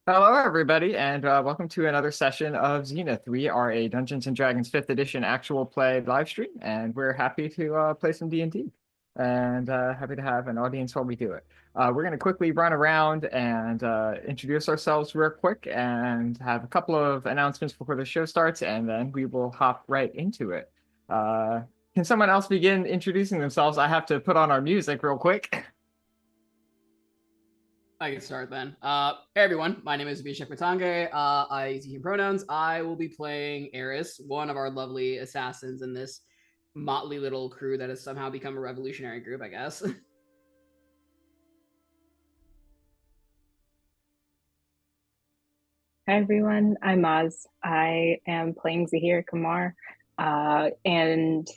Hello, everybody, and welcome to another session of Zenith. We are a Dungeons and Dragons 5th edition actual play live stream, and we're happy to play some D&D and happy to have an audience while we do it. We're going to quickly run around and introduce ourselves real quick and have a couple of announcements before the show starts, and then we will hop right into it. Uh, can someone else begin introducing themselves? I have to put on our music real quick. I can start then. Hey everyone, my name is Abhishek. I use he pronouns. I will be playing Eris, one of our lovely assassins in this motley little crew that has somehow become a revolutionary group, I guess. Hi everyone, I'm Mozz. I am playing Zahir Kamar. And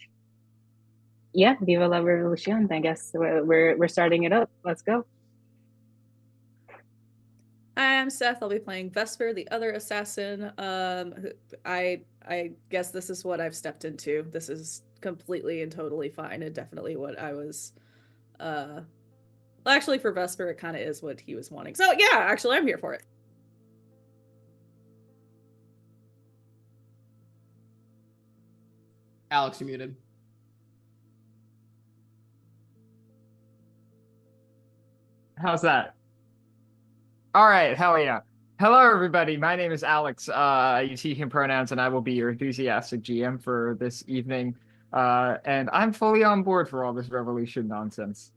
yeah, Viva la Revolution. I guess we're starting it up. Let's go. I'm Seth. I'll be playing Vesper, the other assassin. I guess this is what I've stepped into. This is completely and totally fine, and definitely what I was. Well, actually, for Vesper, it kind of is what he was wanting. So yeah, actually, I'm here for it. Alex, you're muted. How's that? All right, hell yeah. Hello, everybody. My name is Alex. I use he, him pronouns, and I will be your enthusiastic GM for this evening. And I'm fully on board for all this revolution nonsense.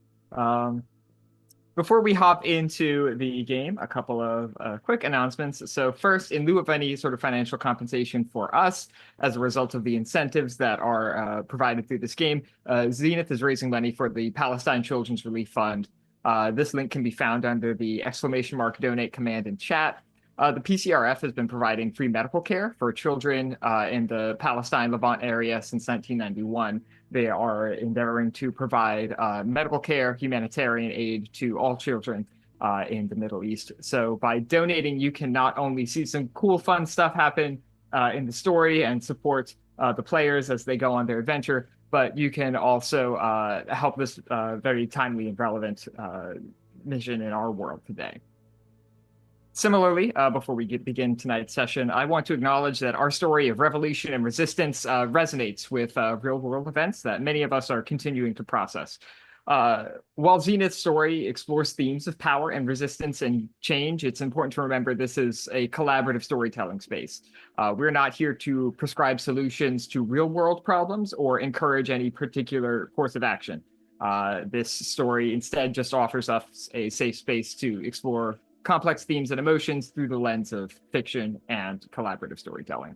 Before we hop into the game, a couple of quick announcements. So first, in lieu of any sort of financial compensation for us as a result of the incentives that are provided through this game, Zenith is raising money for the Palestine Children's Relief Fund. This link can be found under the !donate command in chat. The PCRF has been providing free medical care for children in the Palestine Levant area since 1991. They are endeavoring to provide medical care, humanitarian aid to all children in the Middle East. So by donating, you can not only see some cool, fun stuff happen in the story and support the players as they go on their adventure, but you can also help this very timely and relevant mission in our world today. Similarly, before we begin tonight's session, I want to acknowledge that our story of revolution and resistance resonates with real-world events that many of us are continuing to process. While Zenith's story explores themes of power and resistance and change, it's important to remember this is a collaborative storytelling space. We're not here to prescribe solutions to real-world problems or encourage any particular course of action. This story instead just offers us a safe space to explore complex themes and emotions through the lens of fiction and collaborative storytelling.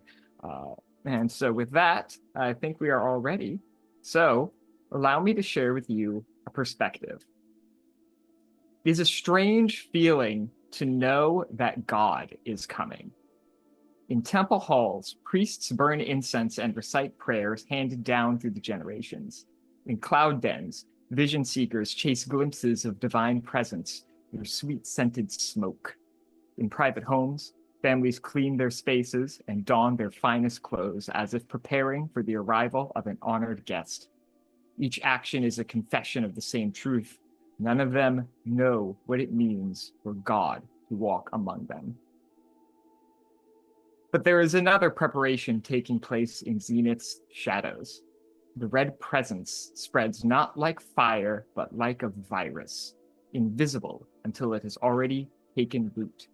And so with that, I think we are all ready. So allow me to share with you a perspective. It is a strange feeling to know that God is coming. In temple halls, priests burn incense and recite prayers handed down through the generations. In cloud dens, vision seekers chase glimpses of divine presence through sweet-scented smoke. In private homes, families clean their spaces and don their finest clothes as if preparing for the arrival of an honored guest. Each action is a confession of the same truth. None of them know what it means for God to walk among them. But there is another preparation taking place in Zenith's shadows. The red presence spreads not like fire, but like a virus, invisible until it has already taken root.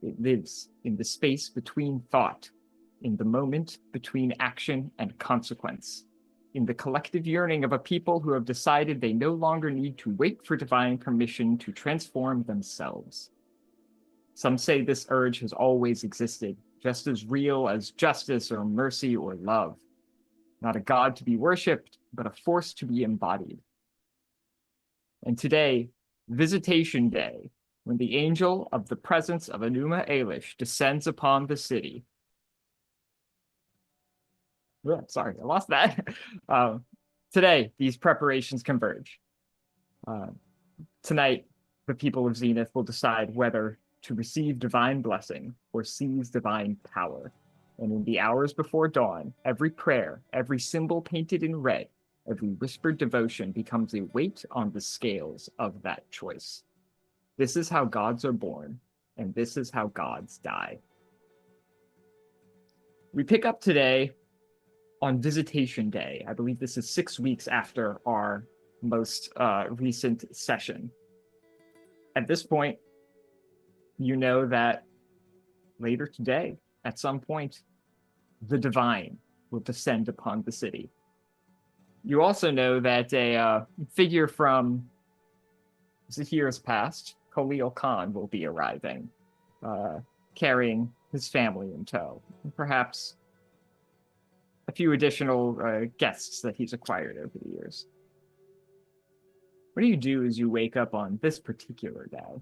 It lives in the space between thought, in the moment between action and consequence, in the collective yearning of a people who have decided they no longer need to wait for divine permission to transform themselves. Some say this urge has always existed, just as real as justice or mercy or love. Not a god to be worshipped, but a force to be embodied. And today, Visitation Day, when the angel of the presence of Enuma Elish descends upon the city. Oh, sorry, I lost that. Today, these preparations converge. Tonight, the people of Zenith will decide whether to receive divine blessing or seize divine power. And in the hours before dawn, every prayer, every symbol painted in red, every whispered devotion becomes a weight on the scales of that choice. This is how gods are born, and this is how gods die. We pick up today on Visitation Day. I believe this is 6 weeks after our most recent session. At this point, you know that later today, at some point, the divine will descend upon the city. You also know that a figure from Zahir's past, Khalil Khan, will be arriving, carrying his family in tow. Perhaps a few additional guests that he's acquired over the years. What do you do as you wake up on this particular day?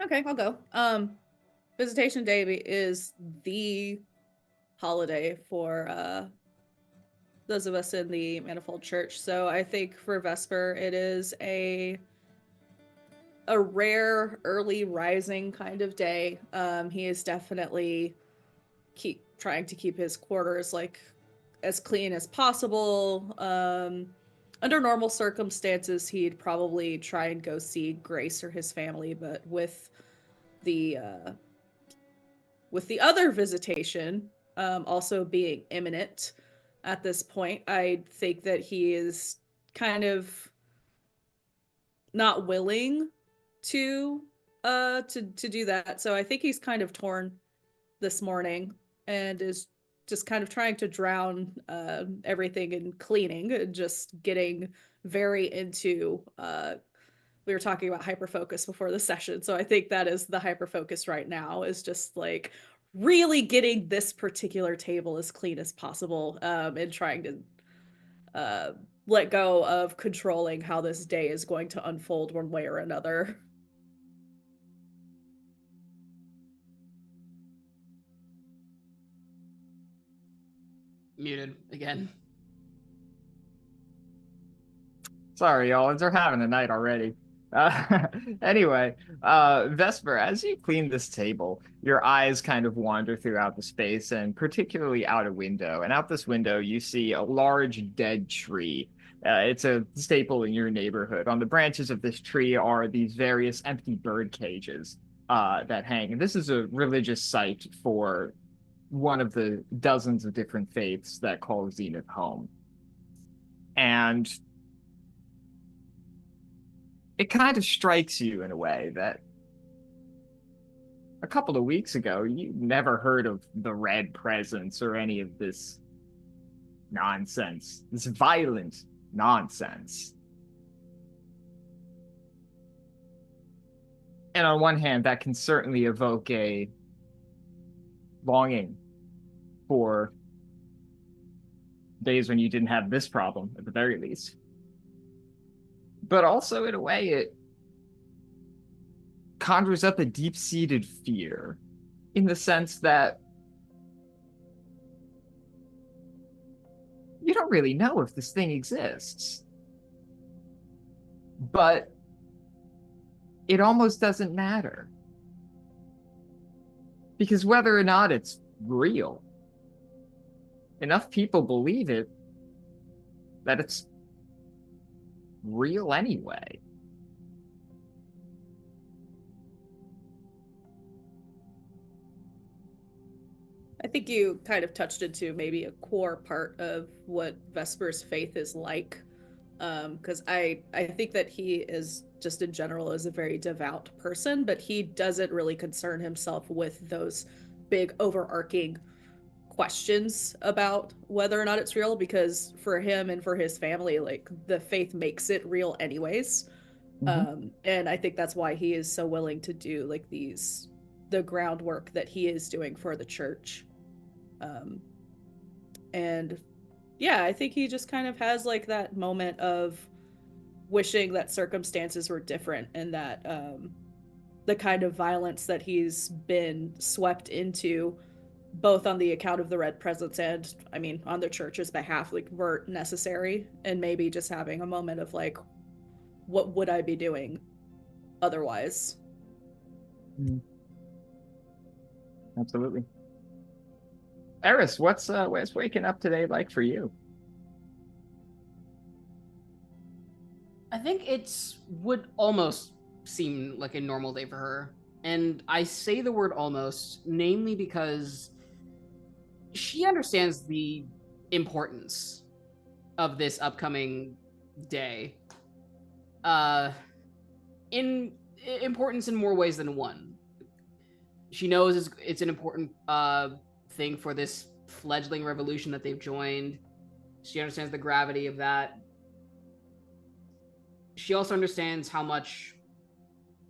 Okay, I'll go. Visitation Day is the holiday for those of us in the Manifold Church. So I think for Vesper, it is a rare early rising kind of day. He is definitely trying to keep his quarters like as clean as possible. Under normal circumstances, he'd probably try and go see Grace or his family, but with the other visitation also being imminent at this point, I think that he is kind of not willing to do that. So I think he's kind of torn this morning and is just kind of trying to drown everything in cleaning and just getting very into we were talking about hyperfocus before the session, so I think that is the hyperfocus right now, is just like really getting this particular table as clean as possible, and trying to let go of controlling how this day is going to unfold one way or another. Muted again. Sorry, y'all. They're having a night already. Anyway, Vesper, as you clean this table, your eyes kind of wander throughout the space and particularly out a window. And out this window, you see a large dead tree. It's a staple in your neighborhood. On the branches of this tree are these various empty bird cages that hang. And this is a religious site for one of the dozens of different faiths that call Zenith home. And it kind of strikes you in a way that a couple of weeks ago, you never heard of the Red Presence or any of this nonsense, this violent nonsense. And on one hand, that can certainly evoke a longing for days when you didn't have this problem, at the very least. But also, in a way, it conjures up a deep-seated fear, in the sense that you don't really know if this thing exists. But it almost doesn't matter. Because whether or not it's real, enough people believe it that it's real anyway. I think you kind of touched into maybe a core part of what Vesper's faith is like. Because I think that he is just in general is a very devout person, but he doesn't really concern himself with those big overarching questions about whether or not it's real, because for him and for his family, like, the faith makes it real anyways. And I think that's why he is so willing to do like the groundwork that he is doing for the church. And yeah, I think he just kind of has like that moment of wishing that circumstances were different, and that the kind of violence that he's been swept into, both on the account of the Red Presence and, I mean, on the church's behalf, like, weren't necessary, and maybe just having a moment of like, what would I be doing otherwise? Absolutely. Eris, what's waking up today like for you? I think it's would almost seem like a normal day for her. And I say the word almost, namely because she understands the importance of this upcoming day. In importance in more ways than one. She knows it's an important thing for this fledgling revolution that they've joined. She understands the gravity of that. She also understands how much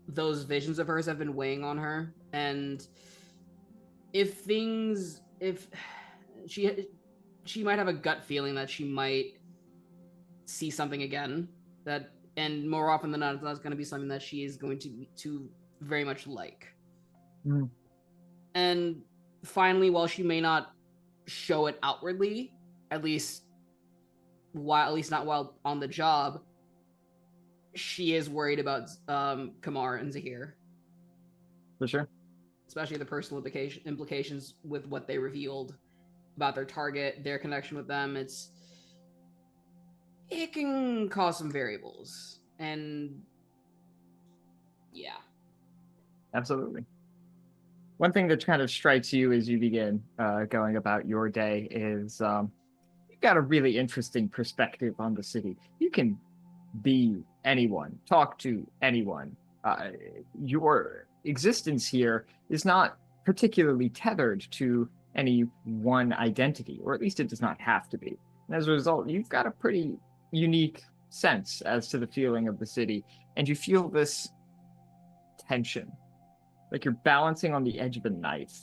those visions of hers have been weighing on her, and if she might have a gut feeling that she might see something again, that, and more often than not, it's going to be something that she is going to very much like. Mm. And finally, while she may not show it outwardly, at least not while on the job, she is worried about Kamar and Zahir. For sure. Especially the personal implications with what they revealed about their target, their connection with them. It can cause some variables. And yeah. Absolutely. One thing that kind of strikes you as you begin going about your day is you've got a really interesting perspective on the city. You can be anyone, talk to anyone. Your existence here is not particularly tethered to any one identity, or at least it does not have to be. And as a result, you've got a pretty unique sense as to the feeling of the city, and you feel this tension, like you're balancing on the edge of a knife.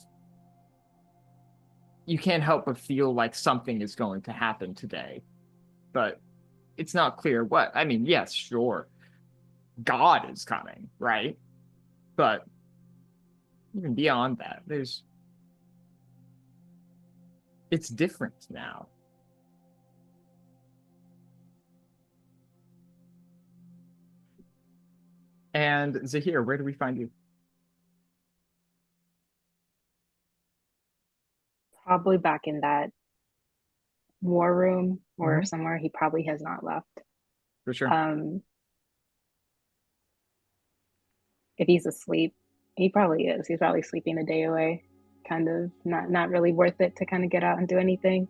You can't help but feel like something is going to happen today, but it's not clear what. I mean, yes, sure, God is coming, right? But even beyond that, it's different now. And Zahir, where do we find you? Probably back in that war room or Mhm. somewhere he probably has not left. For sure. If he's asleep, he probably is. He's probably sleeping a day away. Kind of not really worth it to kind of get out and do anything.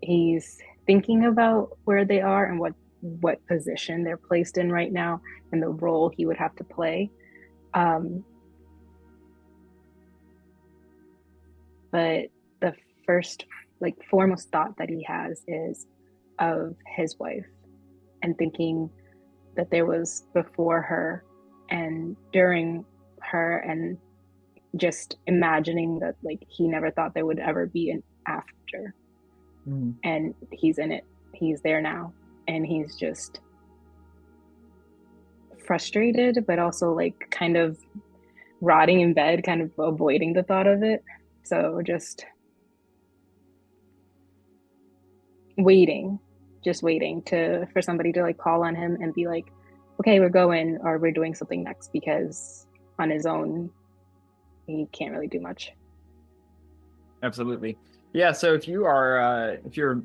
He's thinking about where they are and what position they're placed in right now and the role he would have to play. But the first, like, foremost thought that he has is of his wife and thinking that there was before her and during her, and just imagining that, like, he never thought there would ever be an after. Mm. And he's in it. He's there now. And he's just frustrated, but also like kind of rotting in bed, kind of avoiding the thought of it. So just waiting for somebody to like call on him and be like, okay, we're going, or we're doing something next, because on his own he can't really do much. Absolutely. Yeah, so if your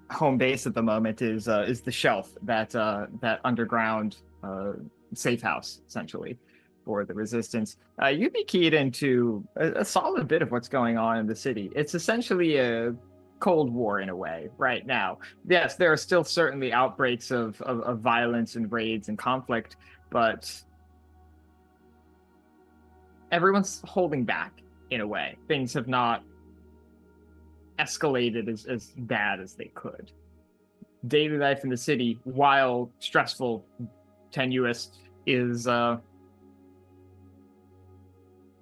home base at the moment is the shelf, that underground safe house, essentially, for the resistance, you'd be keyed into a solid bit of what's going on in the city. It's essentially a Cold War in a way right now. Yes, there are still certainly outbreaks of violence and raids and conflict, but everyone's holding back in a way. Things have not escalated as bad as they could. Daily life in the city, while stressful, tenuous, is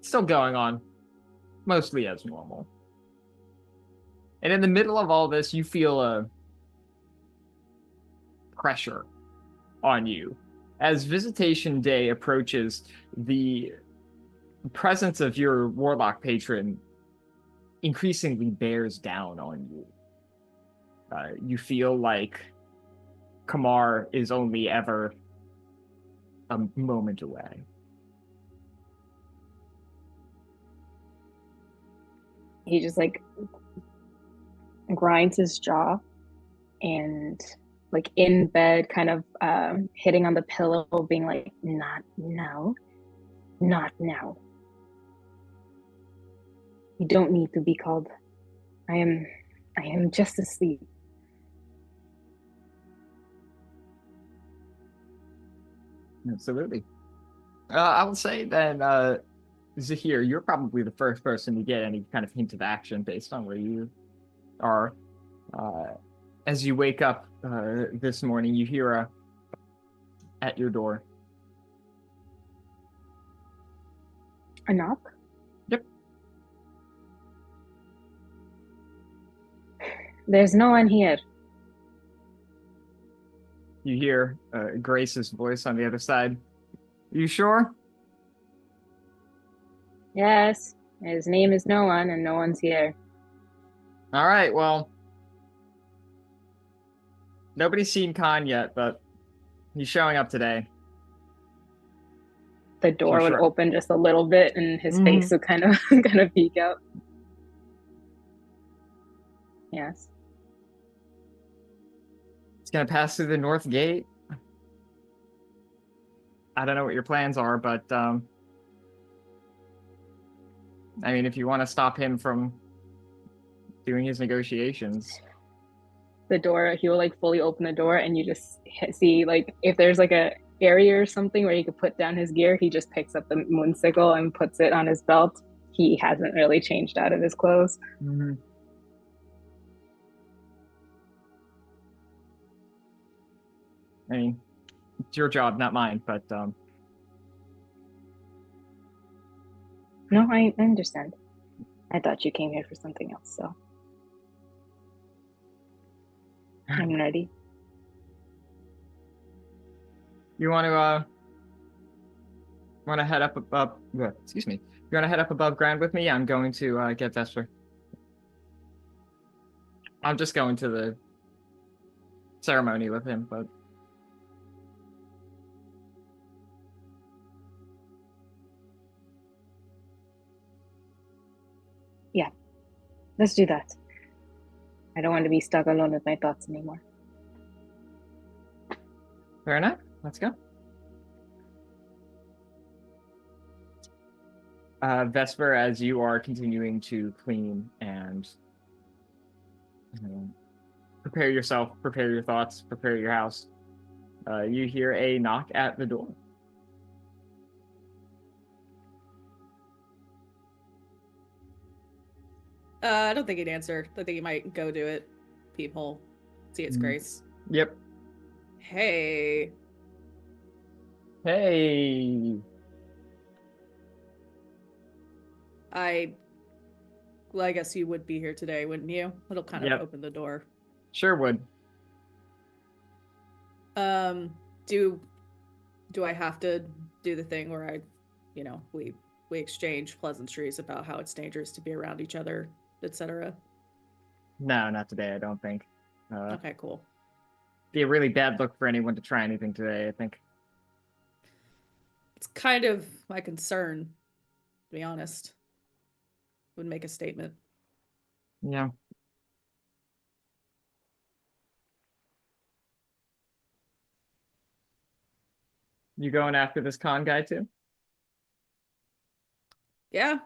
still going on mostly as normal. And in the middle of all this, you feel a pressure on you. As Visitation Day approaches, the presence of your warlock patron increasingly bears down on you. You feel like Kamar is only ever a moment away. he just like grinds his jaw and like in bed kind of hitting on the pillow, being like, not now, not now. You don't need to be called. I am just asleep. Absolutely. I would say then, Zahir, you're probably the first person to get any kind of hint of action based on where you are. As you wake up this morning, you hear at your door. A knock? Yep. There's no one here. You hear Grace's voice on the other side. You sure? Yes, his name is no one, and no one's here. All right, well, nobody's seen Khan yet, but he's showing up today. The door would sure? open just a little bit, and his face would kind of peek out. Yes. He's gonna pass through the north gate. I don't know what your plans are, but I mean, if you want to stop him from doing his negotiations. The door, he will like fully open the door, and you just see like if there's like a area or something where he could put down his gear, he just picks up the moon sickle and puts it on his belt. He hasn't really changed out of his clothes. Mm-hmm. I mean, it's your job, not mine, but No, I understand. I thought you came here for something else, so I'm ready. You want to head up above? Excuse me. You want to head up above ground with me? I'm going to get Vesper. I'm just going to the ceremony with him, but yeah, let's do that. I don't want to be stuck alone with my thoughts anymore. fair enough. Let's go. Vesper, as you are continuing to clean and prepare yourself, prepare your thoughts, prepare your house, you hear a knock at the door. I don't think he'd answer. I think he might go do it. Peephole. See it's Grace. Yep. Hey. Hey. Well, I guess you would be here today, wouldn't you? It'll kind of open the door. Sure would. Do I have to do the thing where we exchange pleasantries about how it's dangerous to be around each other, etc.? No, not today, I don't think. Okay, cool. Be a really bad look for anyone to try anything today, I think. It's kind of my concern, to be honest. Would make a statement. Yeah. You going after this con guy too? Yeah.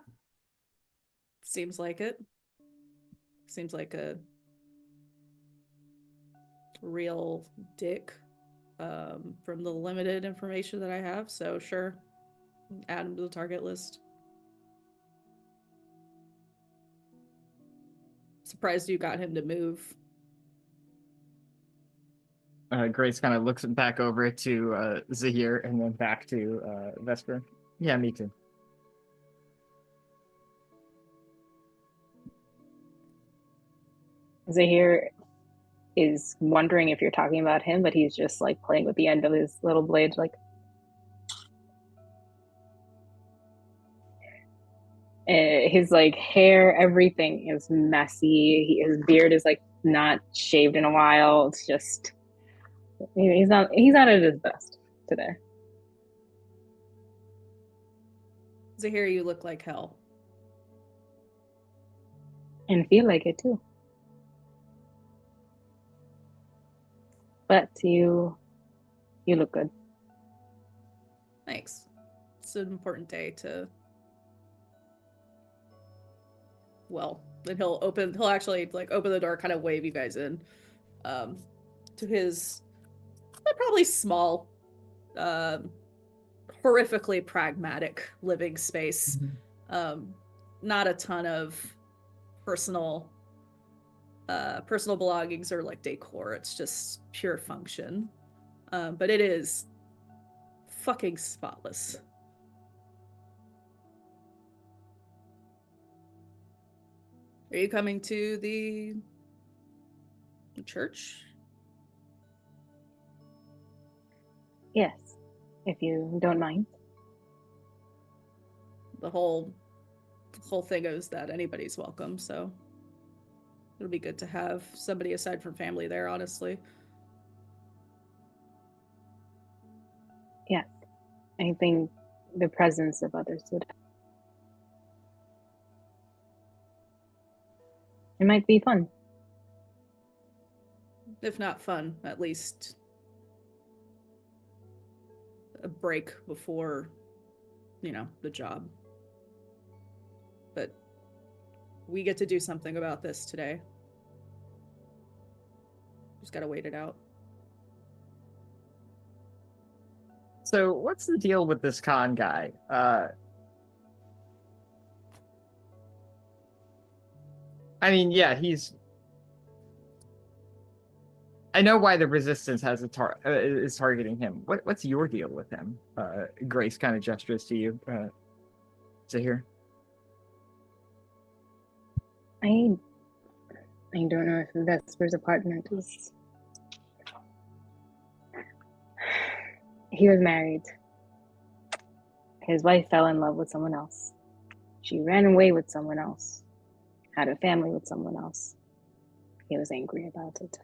Seems like it. Seems like a real dick from the limited information that I have. So sure, add him to the target list. Surprised you got him to move. Grace kind of looks back over to Zahir and then back to Vesper. Yeah, me too. Zahir is wondering if you're talking about him, but he's just like playing with the end of his little blade, like his like hair, everything is messy. His beard is like not shaved in a while. It's just he's not at his best today. Zahir, you look like hell. And feel like it too. But you look good. Thanks. It's an important day to. Well, then he'll actually like open the door, kind of wave you guys in, to his probably small, horrifically pragmatic living space. Not a ton of personal belongings or like decor. It's just pure function. But it is fucking spotless. Are you coming to the church? Yes, if you don't mind. The whole thing is that anybody's welcome, so it'll be good to have somebody aside from family there, honestly. Yes, I think the presence of others would. It might be fun. If not fun, at least a break before, the job. But we get to do something about this today. Just gotta wait it out. So what's the deal with this con guy? I mean, yeah, I know why the resistance has is targeting him. What's your deal with him? Grace kind of gestures to you, to hear. I don't know if Vesper's apartment is. He was married. His wife fell in love with someone else. She ran away with someone else. Had a family with someone else. He was angry about it.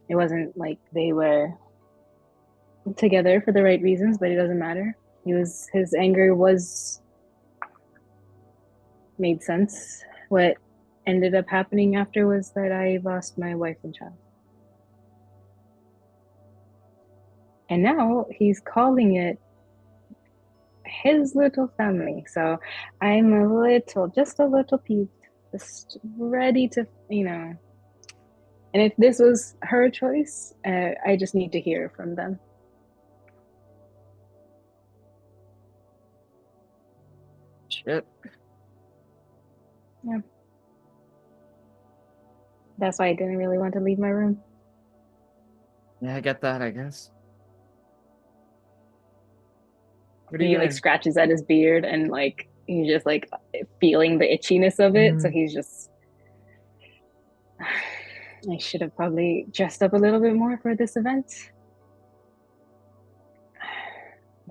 It wasn't like they were together for the right reasons, but it doesn't matter. His anger made sense. What ended up happening after was that I lost my wife and child. And now he's calling it his little family. So I'm just a little peeved, just ready to, And if this was her choice, I just need to hear from them. Shit. Yeah. That's why I didn't really want to leave my room. Yeah, I get that, I guess. He like scratches at his beard and like he's just like feeling the itchiness of it. So he's just. I should have probably dressed up a little bit more for this event.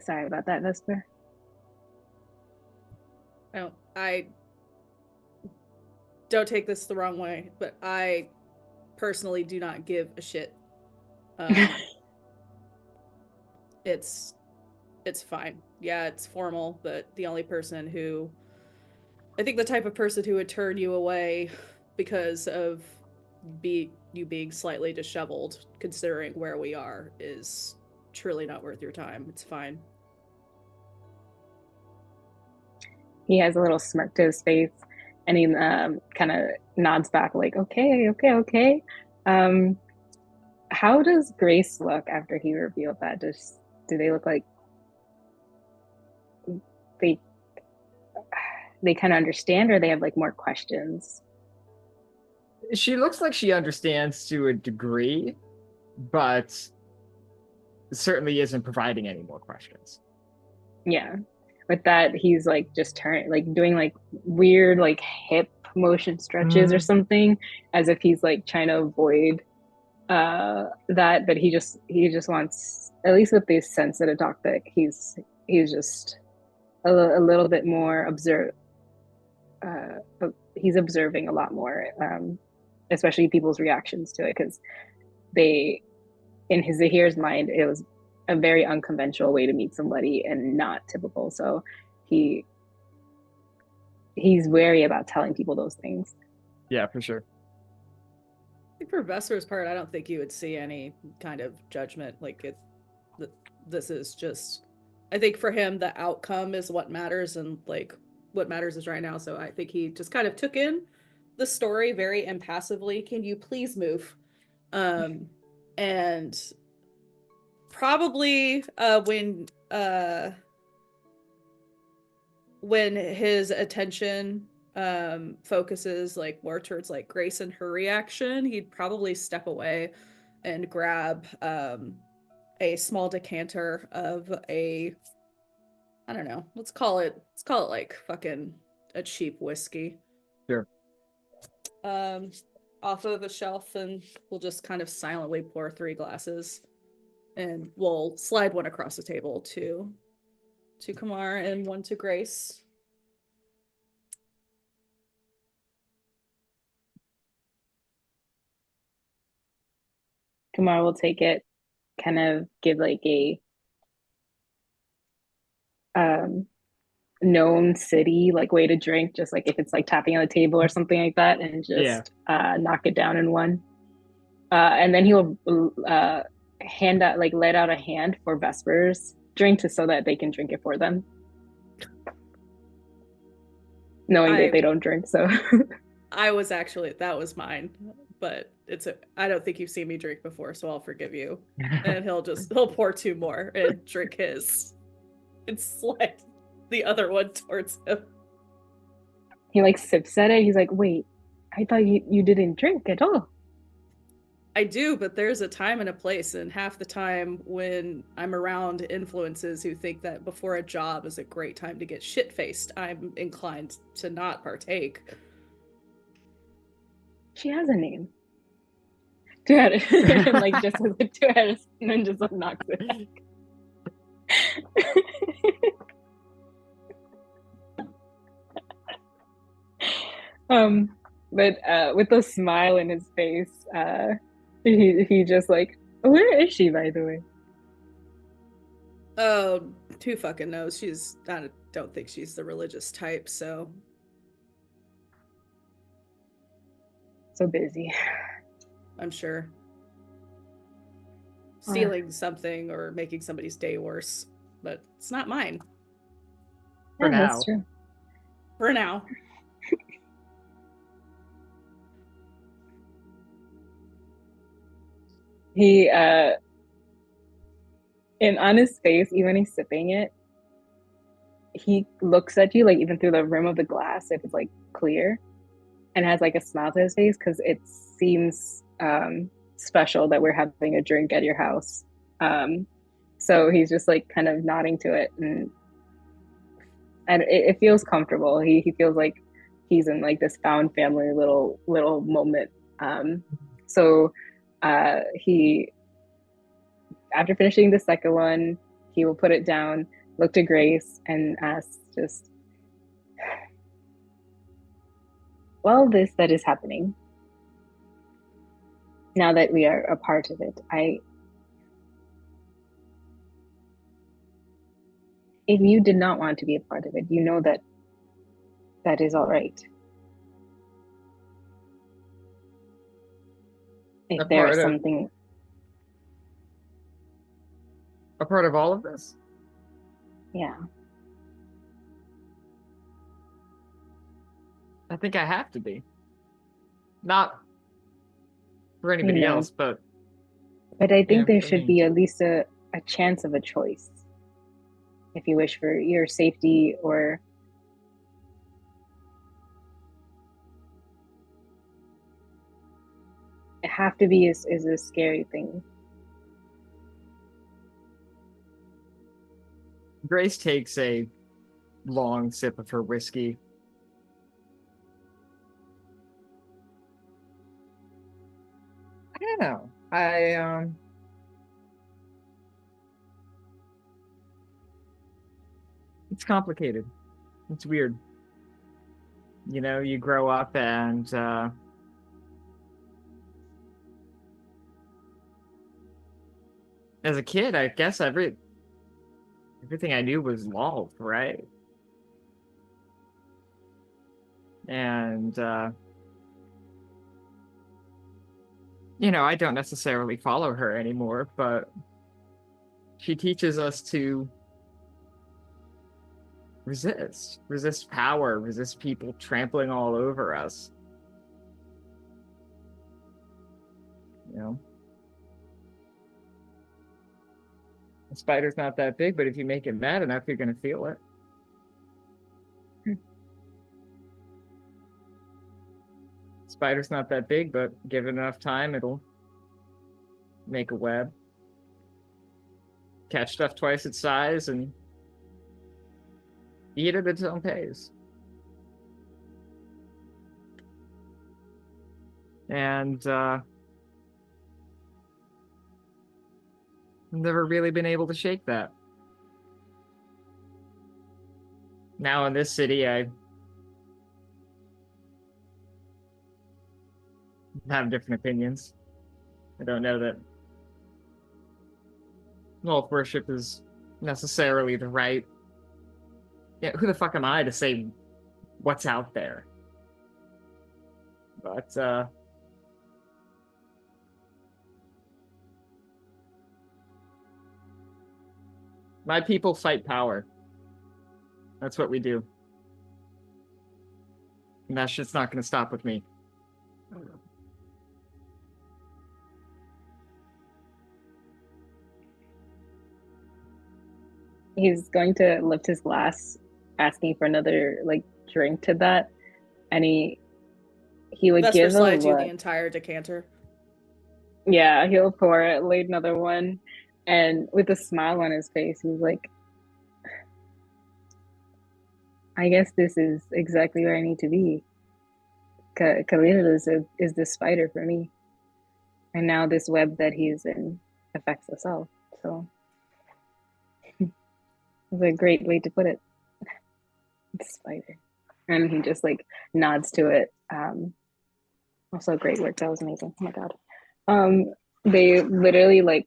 Sorry about that, Vesper. No, I don't take this the wrong way, but I personally do not give a shit. It's fine. Yeah, it's formal, but the only person who I think the type of person who would turn you away because of you being slightly disheveled, considering where we are, is truly not worth your time. It's fine. He has a little smirk to his face, and he kind of nods back, like, okay. How does Grace look after he revealed that? Do they look like they kind of understand, or they have like more questions? She looks like she understands to a degree, but certainly isn't providing any more questions. Yeah. With that, he's like just doing like weird like hip motion stretches or something, as if he's like trying to avoid that. But he just wants, at least with this sensitive topic, he's just a little bit more he's observing a lot more, especially people's reactions to it, because in Zahir's mind, it was a very unconventional way to meet somebody and not typical. So he he's wary about telling people those things. Yeah, for sure. I think for Vesper's part, I don't think you would see any kind of judgment. Like this is just. I think for him, the outcome is what matters, and like what matters is right now. So I think he just kind of took in the story very impassively. Can you please move? And probably when his attention focuses like more towards like Grace and her reaction, he'd probably step away and grab a small decanter of a, I don't know, let's call it like fucking a cheap whiskey. Sure. Off of a shelf, and we'll just kind of silently pour 3 glasses, and we'll slide one across the table to Kamar and one to Grace. Kamar will take it, kind of give like a known city like way to drink, just like if it's like tapping on the table or something like that, and just knock it down in one. And then he will hand out, like let out a hand for Vesper's drink so that they can drink it for them, knowing that they don't drink. So that was mine, but I don't think you've seen me drink before, so I'll forgive you. And he'll pour 2 more and drink his and slide the other one towards him. He like sips at it. He's like, wait, I thought you didn't drink at all. I do, but there's a time and a place, and half the time when I'm around influences who think that before a job is a great time to get shit-faced, I'm inclined to not partake. She has a name. And like just as a 2 and then just like knocks it back. But with a smile in his face, he just like, where is she, by the way? Oh, who fucking knows? I don't think she's the religious type, so busy. I'm sure. Stealing something or making somebody's day worse, but it's not mine. For now. That's true. For now. He and on his face, even when he's sipping it, he looks at you like even through the rim of the glass if it's like clear, and has like a smile to his face because it seems special that we're having a drink at your house. So he's just like kind of nodding to it, and it feels comfortable. He feels like he's in like this found family little moment. So he, after finishing the second one, he will put it down, look to Grace, and ask just, well, this that is happening, now that we are a part of it, if you did not want to be a part of it, you know that is all right. If there is something... A part of all of this? Yeah. I think I have to be. Not for anybody else, but... But I think there should be at least a chance of a choice. If you wish for your safety or... It have to be is a scary thing. Grace takes a long sip of her whiskey. I don't know. It's complicated. It's weird. You know, you grow up and as a kid, I guess everything I knew was love, right? And I don't necessarily follow her anymore, but she teaches us to resist power, resist people trampling all over us. The spider's not that big, but if you make it mad enough, you're going to feel it. Spider's not that big, but give it enough time, it'll make a web. Catch stuff twice its size and eat it at its own pace. And I've never really been able to shake that. Now in this city, I have different opinions. I don't know that wolf worship is necessarily the right. Yeah, who the fuck am I to say what's out there? But my people fight power. That's what we do. And that shit's not going to stop with me. He's going to lift his glass, asking for another drink to that, and he would Vesper give slides you a the entire decanter. Yeah, he'll pour it, lead another one, and with a smile on his face, he's like, I guess this is exactly where I need to be. Khalil is the spider for me. And now this web that he's in affects us all. So it's a great way to put it. Spider. And he just nods to it. Also great work. That was amazing. Oh my God. They literally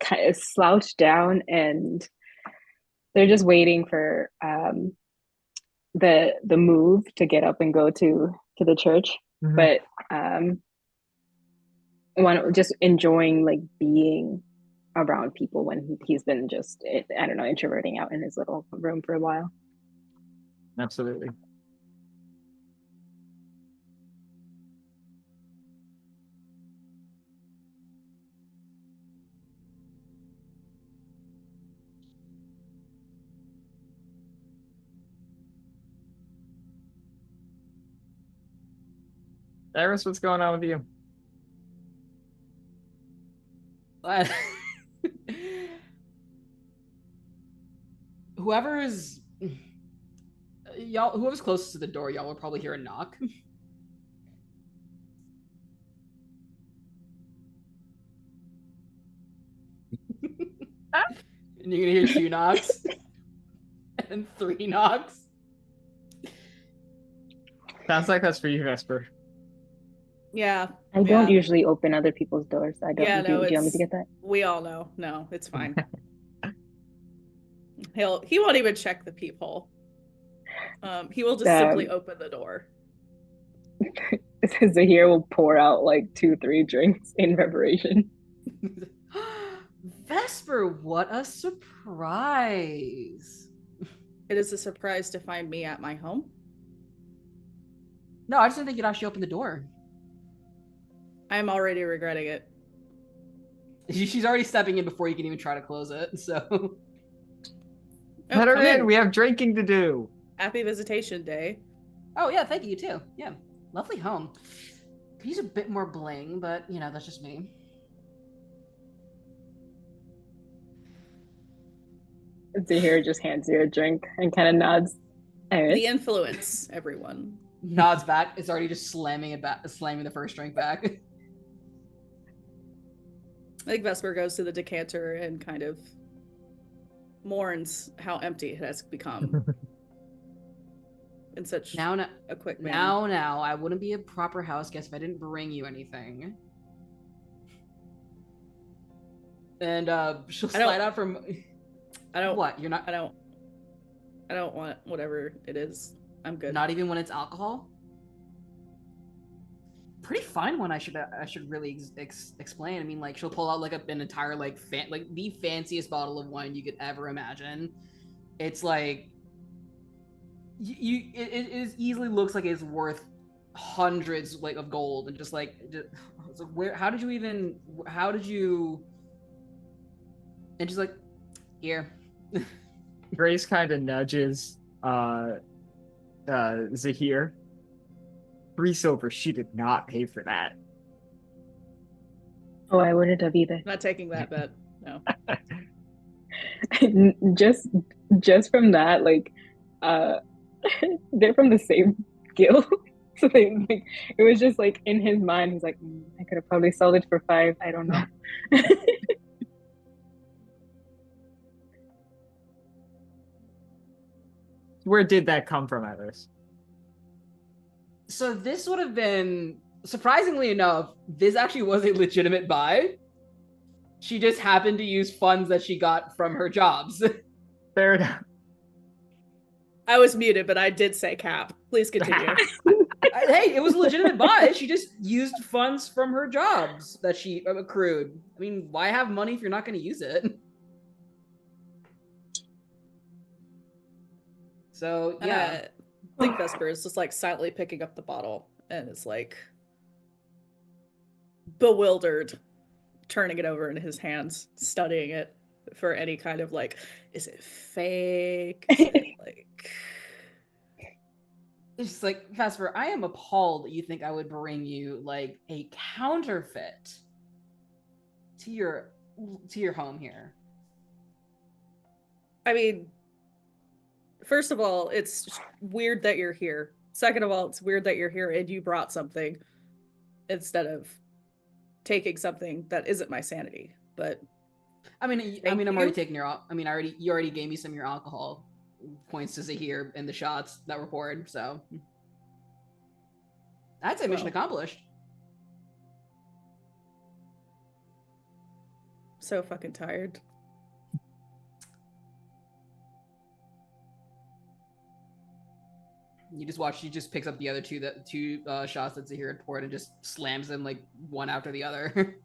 kind of slouch down and they're just waiting for the move to get up and go to the church. Mm-hmm. But just enjoying being around people when he's been just, I don't know, introverting out in his little room for a while. Absolutely. Iris, what's going on with you? Whoever's closest to the door, y'all will probably hear a knock. And you're gonna hear 2 knocks and 3 knocks. Sounds like that's for you, Vesper. Yeah. I don't usually open other people's doors. I don't. Yeah, no, do you want me to get that? We all know. No, it's fine. He won't even check the peephole. He will just simply open the door. Zahir will pour out 2-3 drinks in preparation. Vesper, what a surprise. It is a surprise to find me at my home. No, I just didn't think you'd actually open the door. I'm already regretting it. She's already stepping in before you can even try to close it, so. Let her in. We have drinking to do. Happy Visitation Day. Oh, yeah, thank you, too. Yeah, lovely home. Could use a bit more bling, but, that's just me. Zahir just hands you a drink and kind of nods. Iris. The influence, everyone. Nods back. It's already just slamming the first drink back. I think Vesper goes to the decanter and kind of mourns how empty it has become in such a quick manner. Now, I wouldn't be a proper house guest if I didn't bring you anything. And she'll slide out from. I don't. What? You're not. I don't want whatever it is. I'm good. Not even when it's alcohol? Pretty fine one. I should really explain. I mean, like, she'll pull out like an entire like the fanciest bottle of wine you could ever imagine. It's like it is easily looks like it's worth hundreds like of gold, and just where how did you and just like here. Grace kind of nudges Zahir. 3 silver. She did not pay for that. Oh, I wouldn't have either. Not taking that bet. No. just from that, like, they're from the same guild. So they like it was just like in his mind, he's like, I could have probably sold it for 5. I don't know. Where did that come from, Iris? So this would have been, surprisingly enough, this actually was a legitimate buy. She just happened to use funds that she got from her jobs. Fair enough. I was muted, but I did say cap. Please continue. Hey, it was a legitimate buy. She just used funds from her jobs that she accrued. I mean, why have money if you're not going to use it? So, yeah. I think Vesper is just like silently picking up the bottle and is like bewildered, turning it over in his hands, studying it for any kind of like, is it fake? Is it like... It's just like, Vesper, I am appalled that you think I would bring you like a counterfeit to your home here. I mean, first of all, it's weird that you're here. Second of all, it's weird that you're here and you brought something instead of taking something that isn't my sanity. But I'm already taking your. You already gave me some of your alcohol. Points to Zahir in the shots that were poured. So that's a mission accomplished. So fucking tired. You just watch. She just picks up the other two shots that Zahir had poured and just slams them like one after the other.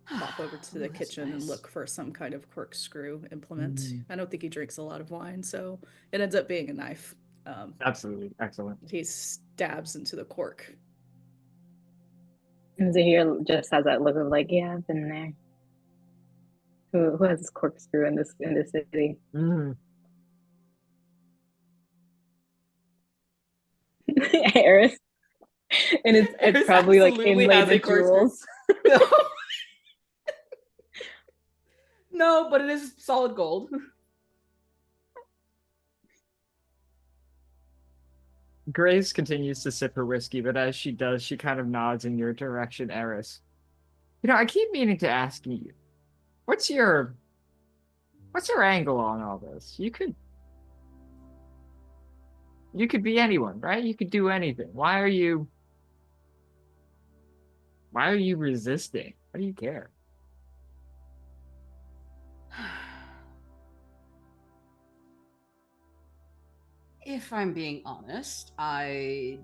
Hop over to the kitchen nice. and look for some kind of corkscrew implement. I don't think he drinks a lot of wine, so it ends up being a knife. Absolutely excellent. He stabs into the cork. And Zahir just has that look of like, yeah, I've been there. Who has this corkscrew in this city? Eris. And it's probably like inlaid with jewels. No, but it is solid gold. Grace continues to sip her whiskey, but as she does, she kind of nods in your direction, Eris. You know, I keep meaning to ask you, what's your angle on all this? You could be anyone, right? You could do anything. Why are you resisting? Why do you care? If I'm being honest, part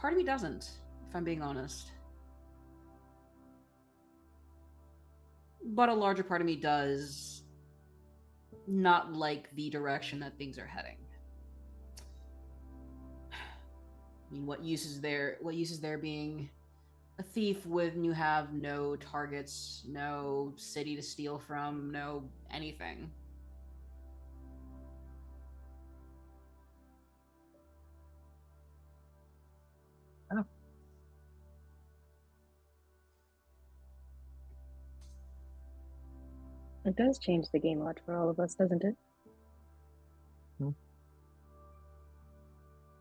of me doesn't, if I'm being honest. But a larger part of me does not like the direction that things are heading. I mean, what use is there being a thief when you have no targets, no city to steal from, no anything? Oh. It does change the game a lot for all of us, doesn't it?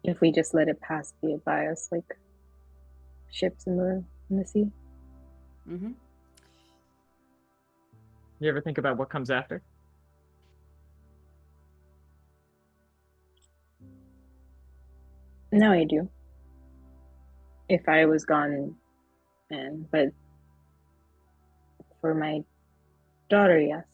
If we just let it pass by us like ships in the sea. Mm-hmm. You ever think about what comes after? No, I do. If I was gone, but for my daughter, yes.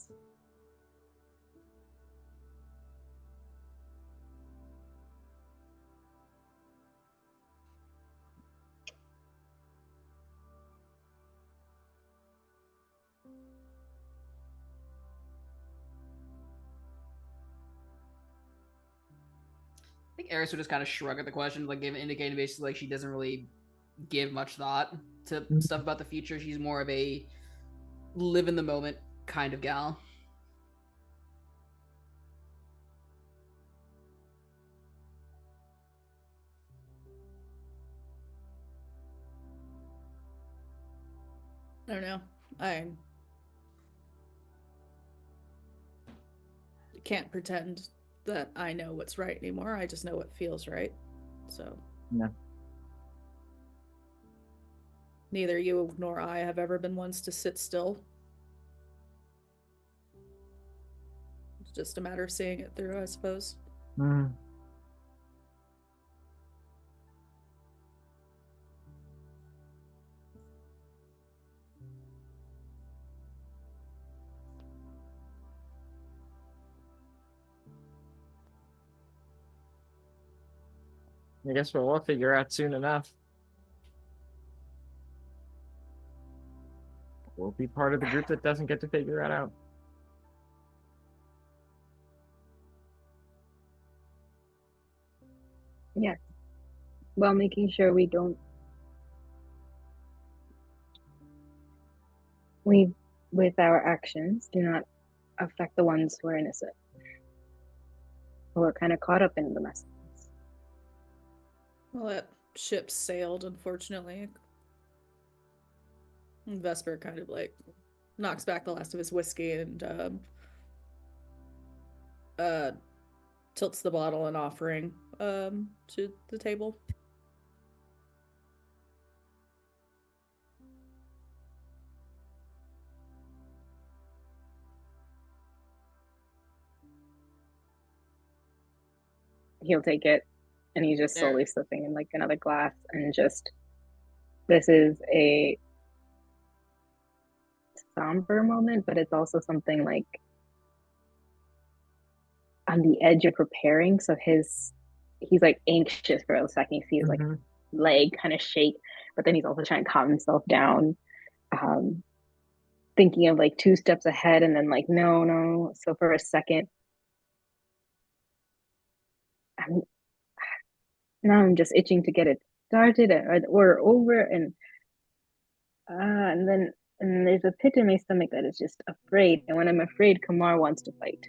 think Eris would just kind of shrug at the question, like indicating basically like she doesn't really give much thought to stuff about the future. She's more of a live in the moment kind of gal. I don't know. I can't pretend that I know what's right anymore. I just know what feels right. So Yeah. Neither you nor I have ever been ones to sit still. It's just a matter of seeing it through, I suppose. Mm. I guess we'll figure out soon enough. We'll be part of the group that doesn't get to figure it out. Yes. While making sure we with our actions, do not affect the ones who are innocent, who are kind of caught up in the mess. Well, that ship sailed, unfortunately. And Vesper kind of like knocks back the last of his whiskey and tilts the bottle and offering to the table. He'll take it, and he's just There. slowly slipping in like another glass, and just, this is a somber moment, but it's also something like on the edge of preparing. So he's like anxious for a second. He sees like leg kind of shake, but then he's also trying to calm himself down, thinking of like 2 steps ahead, and then like no. So for a second, I'm just itching to get it started or over, and then there's a pit in my stomach that is just afraid, and when I'm afraid, Kamar wants to fight.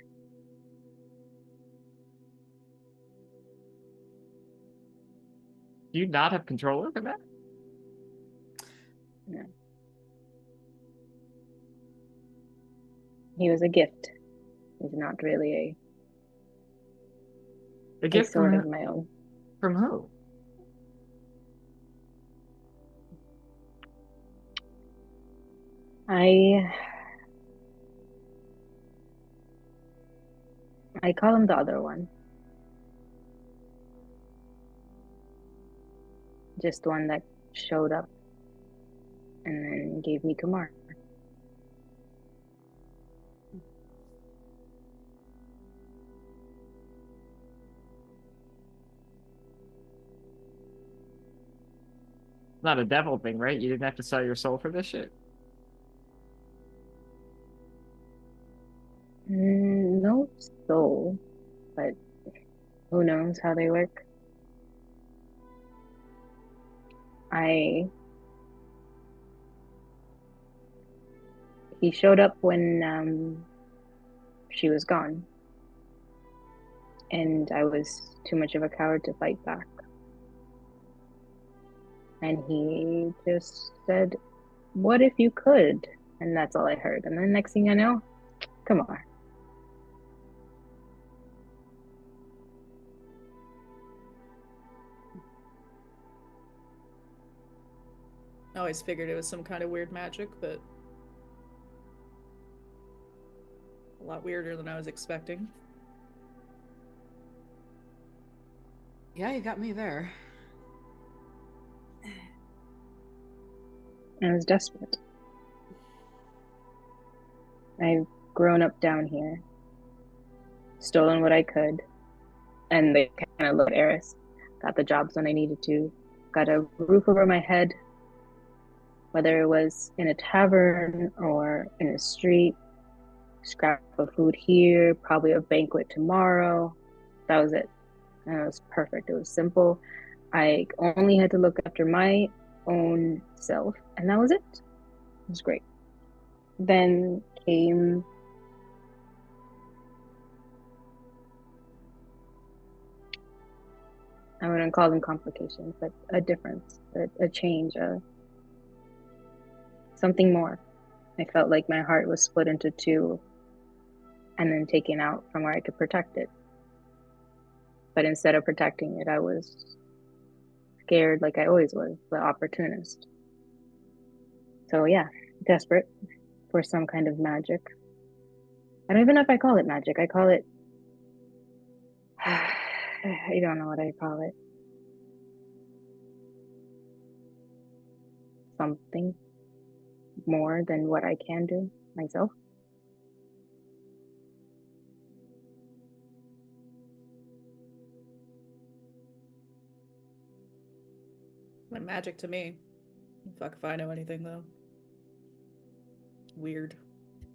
Do you not have control over that? No. He was a gift. He's not really A gift sword from of my own. From who? I call him the other one. Just one that showed up and then gave me Kumar. Not a devil thing, right? You didn't have to sell your soul for this shit? No soul, but who knows how they work. He showed up when she was gone, and I was too much of a coward to fight back. And he just said, "What if you could?" And that's all I heard. And then next thing I know, come on. I always figured it was some kind of weird magic, but a lot weirder than I was expecting. Yeah, you got me there. I was desperate. I've grown up down here, stolen what I could, and they kind of looked at Eris. Got the jobs when I needed to, got a roof over my head, whether it was in a tavern or in a street, scrap of food here, probably a banquet tomorrow. That was it. And it was perfect. It was simple. I only had to look after my own self, and that was it. It was great. Then came I wouldn't call them complications, but a difference, a change, something more. I felt like my heart was split into two and then taken out from where I could protect it. But instead of protecting it, I was scared like I always was, the opportunist. So yeah, desperate for some kind of magic. I don't even know if I call it magic. I call it, I don't know what I call it. Something more than what I can do myself. Like magic to me. Fuck if I know anything though. Weird.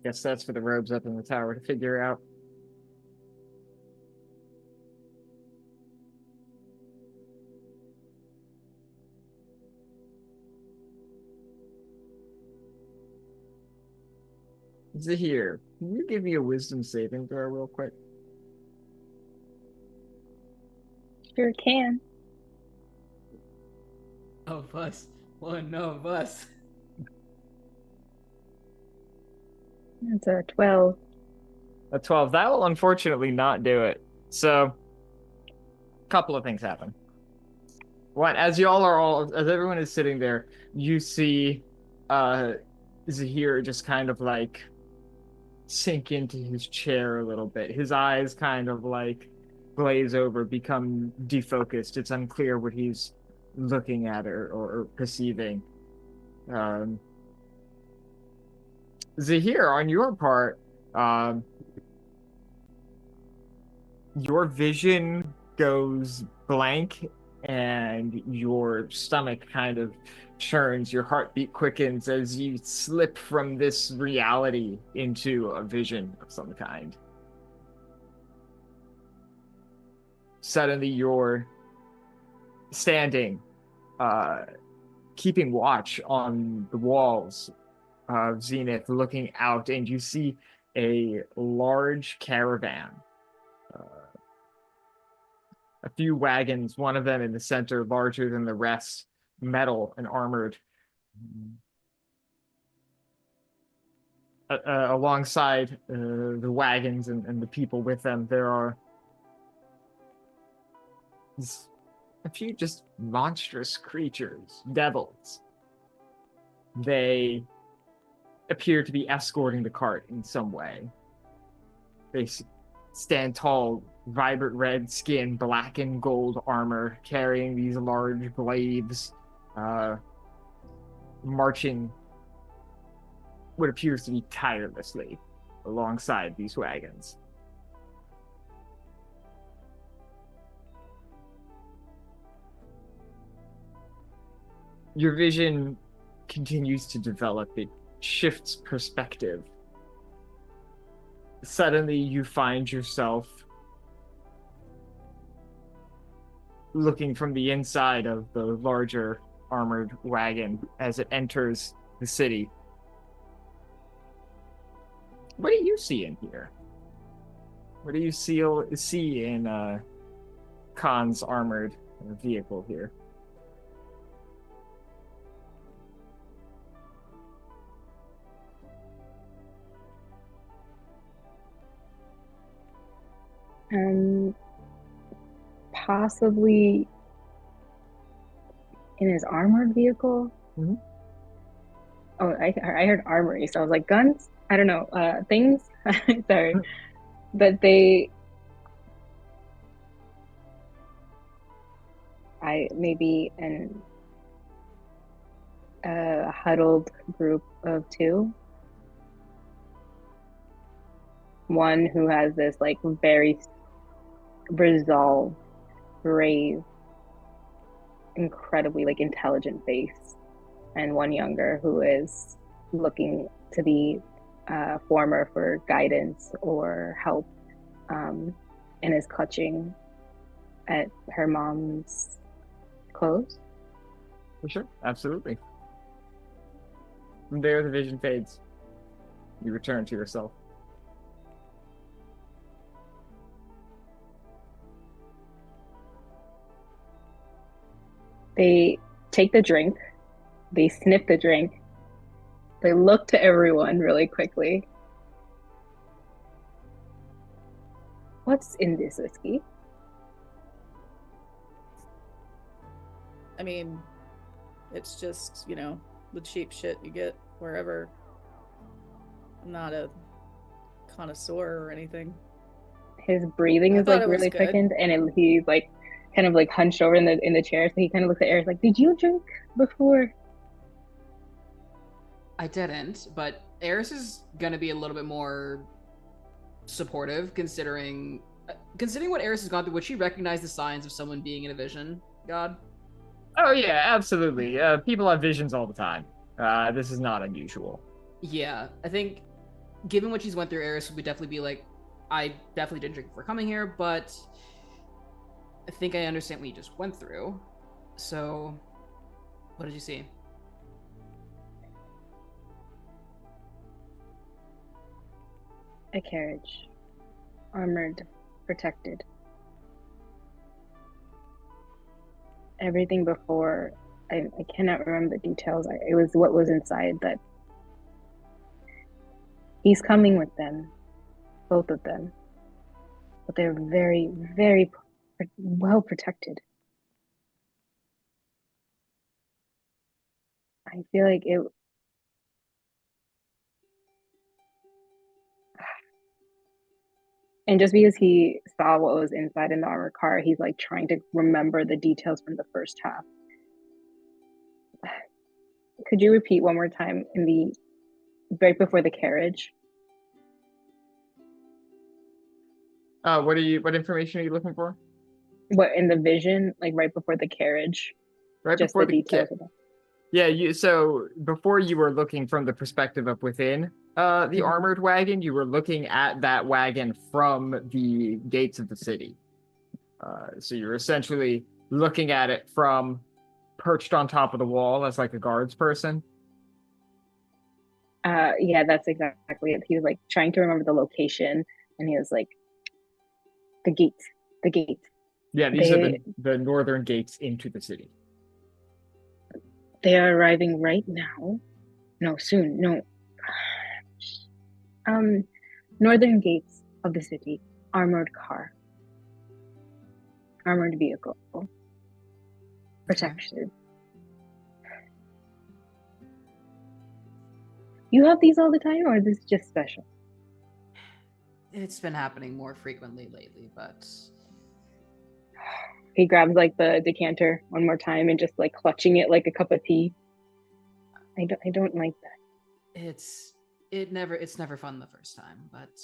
Guess that's for the robes up in the tower to figure out. Zahir, can you give me a wisdom saving throw real quick? Sure can. Of us. One of us. It's a 12. A 12. That will unfortunately not do it. So, a couple of things happen. One, as as everyone is sitting there, you see Zahir just kind of like sink into his chair a little bit. His eyes kind of like glaze over, become defocused. It's unclear what he's looking at or perceiving. Zahir, on your part, your vision goes blank and your stomach kind of churns, your heartbeat quickens as you slip from this reality into a vision of some kind. Suddenly you're standing, keeping watch on the walls of Zenith, looking out, and you see a large caravan. A few wagons, one of them in the center, larger than the rest, metal and armored. Alongside the wagons and the people with them, there are a few just monstrous creatures, devils. They appear to be escorting the cart in some way. They stand tall, vibrant red skin, black and gold armor, carrying these large blades, marching what appears to be tirelessly alongside these wagons. Your vision continues to develop. It shifts perspective. Suddenly you find yourself looking from the inside of the larger armored wagon as it enters the city. What do you see in here? What do you see in Khan's armored vehicle here? Possibly in his armored vehicle. Mm-hmm. Oh, I heard armory, so I was like, guns? I don't know, things? Sorry. But maybe a huddled group of two. One who has this like very resolved, brave, incredibly like intelligent face, and one younger who is looking to be former for guidance or help, and is clutching at her mom's clothes. For sure, absolutely. From there, the vision fades. You return to yourself. They take the drink, they sniff the drink, they look to everyone really quickly. What's in this whiskey? I mean, it's just, the cheap shit you get wherever. I'm not a connoisseur or anything. His breathing is like really good. quickened, and he's like kind of like hunched over in the chair, so he kind of looks at Eris like, "Did you drink before?" I didn't, but Eris is gonna be a little bit more supportive, considering what Eris has gone through. Would she recognize the signs of someone being in a vision, God? Oh yeah, absolutely. People have visions all the time. This is not unusual. Yeah, I think given what she's went through, Eris would definitely be like, I definitely didn't drink before coming here, but I think I understand what you just went through. So, what did you see? A carriage, armored, protected. Everything before, I cannot remember the details. It was what was inside that. He's coming with them, both of them. But they're very, very well protected. I feel like it. And just because he saw what was inside in the armored car, he's like trying to remember the details from the first half. Could you repeat one more time right before the carriage? What information are you looking for? What in the vision, like right before the carriage? Right just before the details of it. Yeah, so before you were looking from the perspective of within the armored wagon, you were looking at that wagon from the gates of the city. So you're essentially looking at it from perched on top of the wall as like a guards person. Yeah, that's exactly it. He was like trying to remember the location, and he was like, the gates. Yeah, these are the northern gates into the city. They are arriving right now. No, soon. No. Northern gates of the city. Armored car. Armored vehicle. Protection. You have these all the time, or is this just special? It's been happening more frequently lately, but he grabs like the decanter one more time and just like clutching it like a cup of tea. I don't like that. It's never fun the first time, but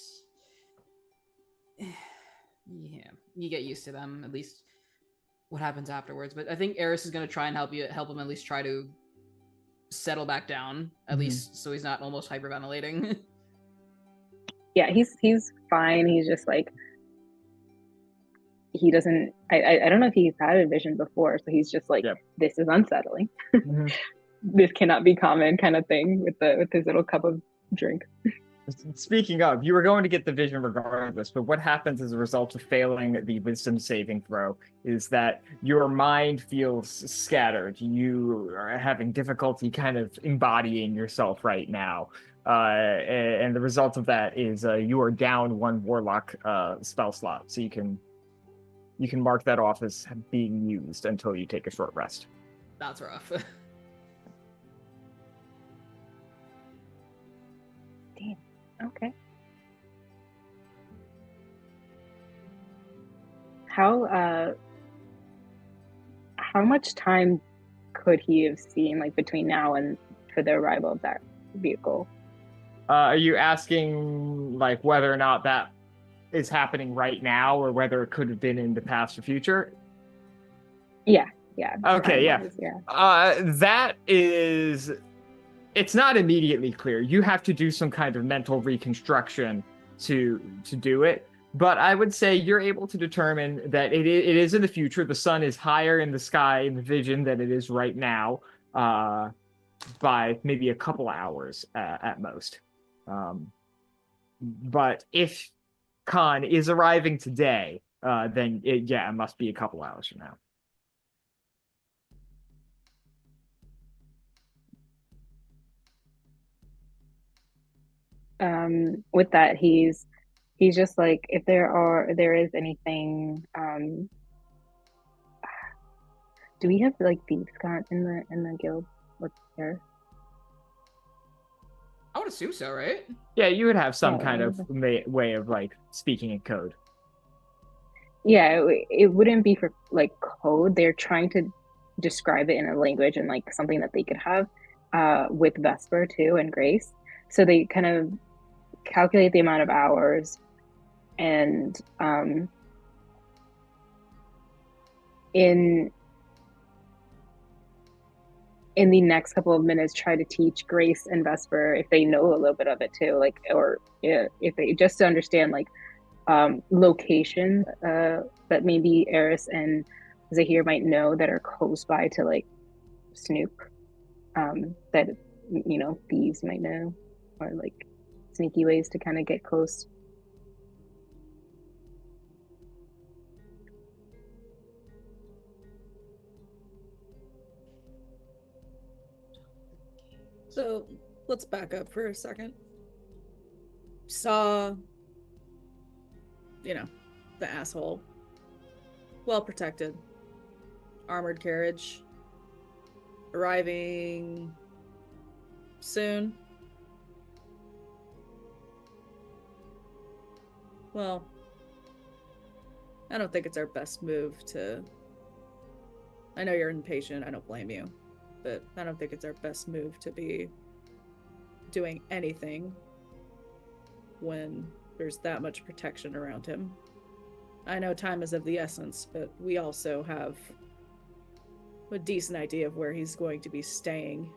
yeah, you get used to them. At least what happens afterwards. But I think Eris is gonna try and help him at least try to settle back down, at least so he's not almost hyperventilating. Yeah, he's fine. He's just like he doesn't. I don't know if he's had a vision before, so he's just like, this is unsettling. This cannot be common, kind of thing with his little cup of drink. Speaking of, you were going to get the vision regardless, but what happens as a result of failing the wisdom saving throw is that your mind feels scattered. You are having difficulty kind of embodying yourself right now. And the result of that is you are down one warlock spell slot. So you can mark that off as being used until you take a short rest. That's rough. Damn. Okay. How much time could he have seen, like, between now and for the arrival of that vehicle? Are you asking like whether or not that is happening right now, or whether it could have been in the past or future? Yeah. Okay, yeah. That is. It's not immediately clear. You have to do some kind of mental reconstruction to do it. But I would say you're able to determine that it is in the future. The sun is higher in the sky in the vision than it is right now, by maybe a couple hours at most. But if Khan is arriving today, then it must be a couple hours from now. With that, he's just like, if there is anything, do we have like thieves got in the guild? What's there? I would assume so, right? Yeah, you would have some kind Yeah. of way of like speaking in code. Yeah, it wouldn't be for like code. They're trying to describe it in a language and like something that they could have with Vesper too and Grace. So they kind of calculate the amount of hours and in the next couple of minutes try to teach Grace and Vesper, if they know a little bit of it too, like, or if they just to understand like location that maybe Eris and Zahir might know that are close by to like snoop, that thieves might know, or like sneaky ways to kind of get close. So let's back up for a second. Saw, the asshole. Well protected. Armored carriage. Arriving soon. Well, I don't think it's our best move to... I know you're impatient, I don't blame you. But I don't think it's our best move to be doing anything when there's that much protection around him. I know time is of the essence, but we also have a decent idea of where he's going to be staying.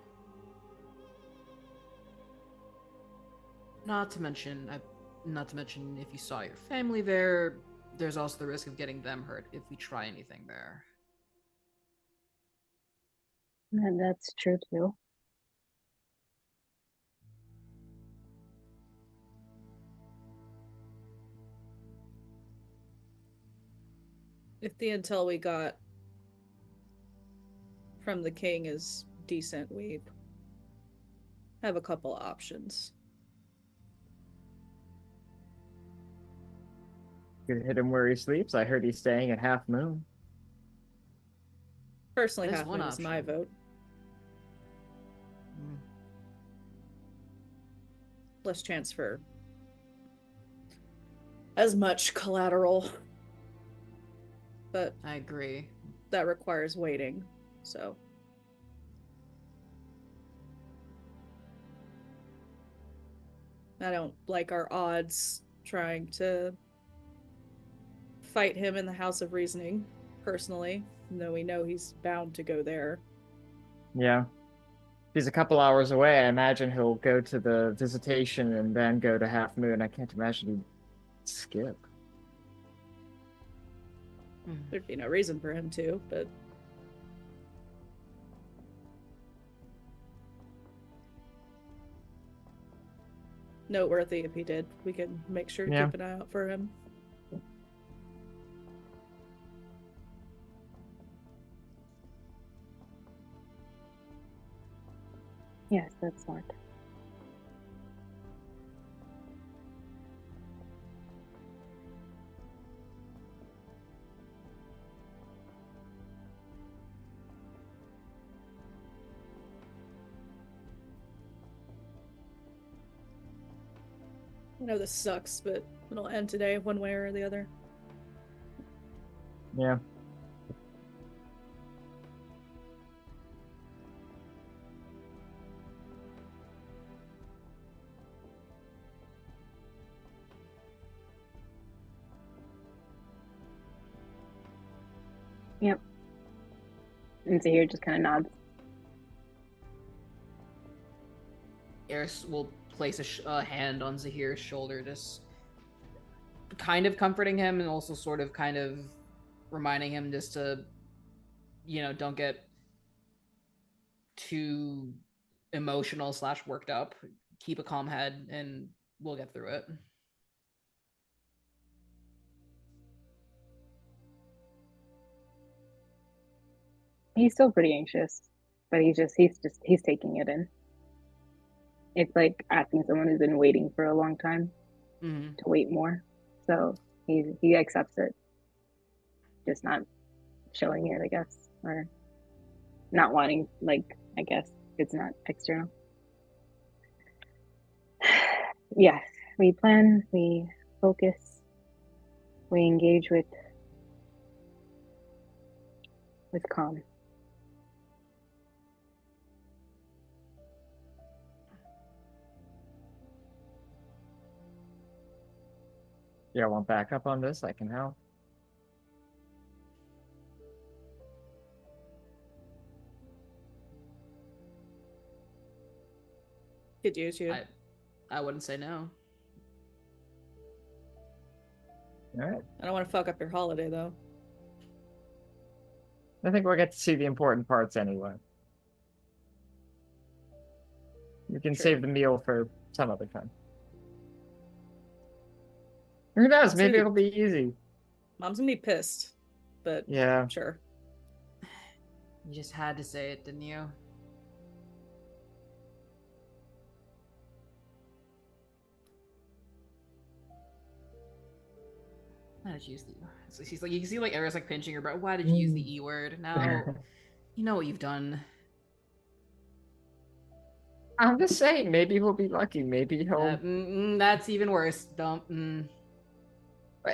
Not to mention if you saw your family there, there's also the risk of getting them hurt if we try anything there. And that's true too. If the intel we got from the king is decent, we have a couple options. Could hit him where he sleeps. I heard he's staying at Half Moon. Personally, That is Half one Moon is my option. vote. Less chance for as much collateral. But I agree. that requires waiting, so. I don't like our odds trying to fight him in the House of Reasoning, personally, though we know he's bound to go there. Yeah. If he's a couple hours away, I imagine he'll go to the Visitation and then go to Half Moon. I can't imagine he'd skip. There'd be no reason for him to, but... noteworthy if he did. We can make sure to keep an eye out for him. Yes, that's smart. I know this sucks, but it'll end today one way or the other. Yeah. Yep. And Zahir just kind of nods. Eris will place a hand on Zahir's shoulder, just kind of comforting him and also sort of kind of reminding him just to, don't get too emotional / worked up. Keep a calm head and we'll get through it. He's still pretty anxious, but he's taking it in. It's like asking someone who's been waiting for a long time Mm-hmm. to wait more. So he accepts it, just not showing it, I guess, or not wanting. Like, I guess it's not external. Yes, we plan, we focus, we engage with calm. Yeah, I want backup on this. I can help. Could use you. I wouldn't say no. All right. I don't want to fuck up your holiday though. I think we'll get to see the important parts anyway. We can True. save the meal for some other time. Who knows? Mom's Maybe gonna it'll be easy. Mom's gonna be pissed, but Yeah. sure. You just had to say it, didn't you? Why did you use the? So she's like, you can see like Eris like pinching her, but why did you use the E word? Now, you know what you've done. I'm just saying, maybe he'll be lucky. Maybe he'll. That's even worse. Don't.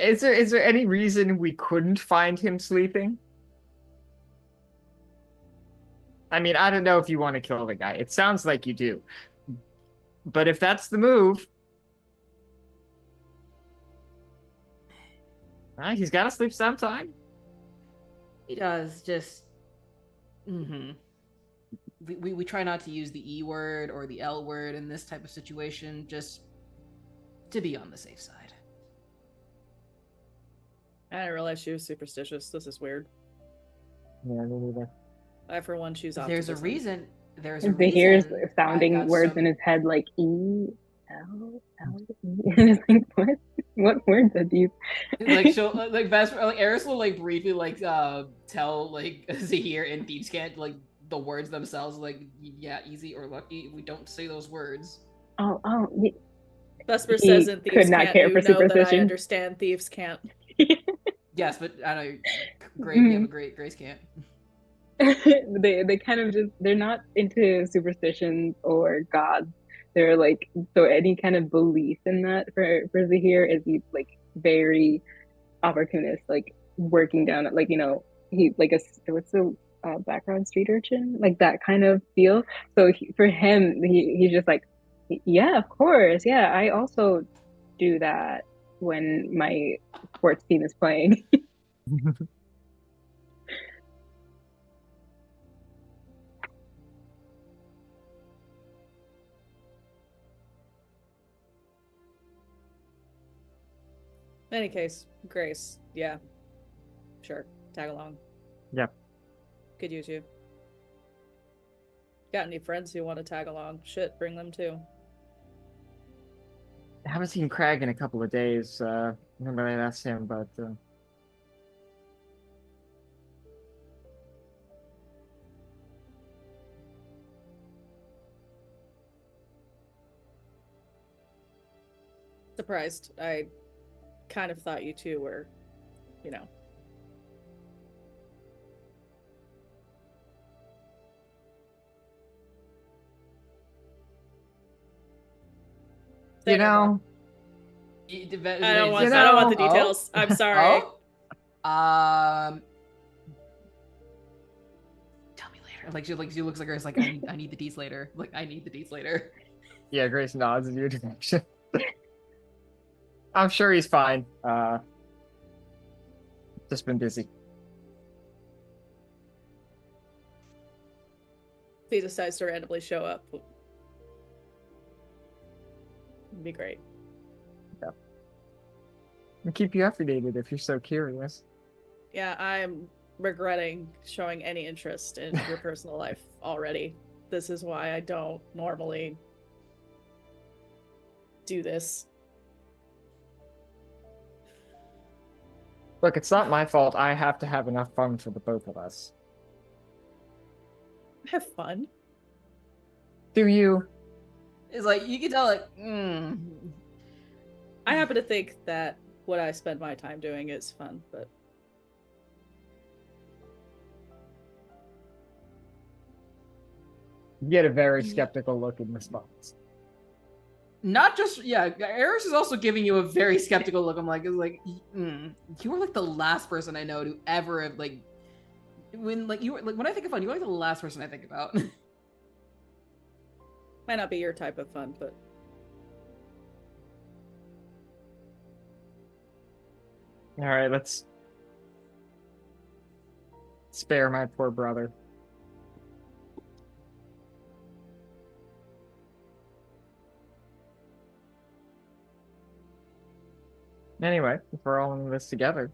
Is there any reason we couldn't find him sleeping? I mean, I don't know if you want to kill the guy. It sounds like you do. But if that's the move, he's got to sleep sometime. He does. Just. We try not to use the E word or the L word in this type of situation, just to be on the safe side. I didn't realize she was superstitious. This is weird. Yeah, me neither. I, for one, choose optimism. There's a reason. There's a He hears reason. sounding words in his head like E, L, L, E. And it's like, what? What words are these? Like she'll like Vesper, like Eris will like briefly like tell like Zahir and Thieves Can't like the words themselves, like, yeah, easy or lucky. We don't say those words. Oh. Vesper says in Thieves could not Can't, care you for know that I superstition. understand Thieves Can't. Yes, but I know great. You have a great Grace Can't. They kind of just, they're not into superstitions or gods. They're like, so any kind of belief in that for Zahir is like very opportunist, like working down at, like, he like what's the background, street urchin, like that kind of feel. So for him, he's just like, yeah, of course, yeah, I also do that when my sports team is playing. In any case, Grace, yeah. Sure. Tag along. Yep. Could use you. Got any friends who want to tag along? Shit, bring them too. I haven't seen Craig in a couple of days. Remember I asked him, but Surprised. I kind of thought you two were, you know, I don't want the details. I'm sorry. Tell me later. Like she looks like her. It's like I need the deets later. Like I need the deets later. Yeah, Grace nods in your direction. I'm sure he's fine. Just been busy. If he decides to randomly show up, it'd be great. Yeah. I'll keep you updated if you're so curious. Yeah, I'm regretting showing any interest in your personal life already. This is why I don't normally do this. Look, it's not my fault. I have to have enough fun for the both of us. Have fun. Do you? It's like you can tell, like, I happen to think that what I spend my time doing is fun, but You get a very skeptical look in response. not just Eris is also giving you a very skeptical look. I'm like, it's like, you are like the last person I know to ever have like when like you were like when I think of fun, you're like the last person I think about. might not be your type of fun, but All right, let's spare my poor brother. Anyway, if we're all in this together,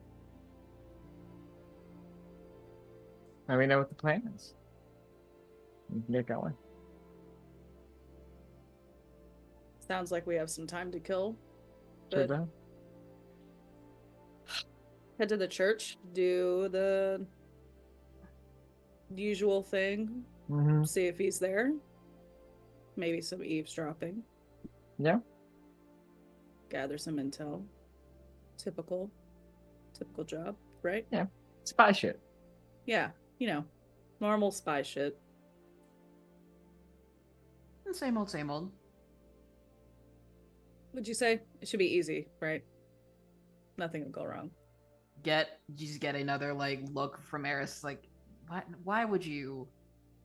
now we know what the plan is. We can get going. sounds like we have some time to kill. Sure But do. head to the church, do the usual thing, Mm-hmm. see if he's there. Maybe some eavesdropping, Yeah. gather some intel. Typical job, right? Yeah. Spy shit. Yeah, normal spy shit. Same old, same old. Would you say it should be easy, right? Nothing will go wrong. You just get another like look from Eris, like, why would you?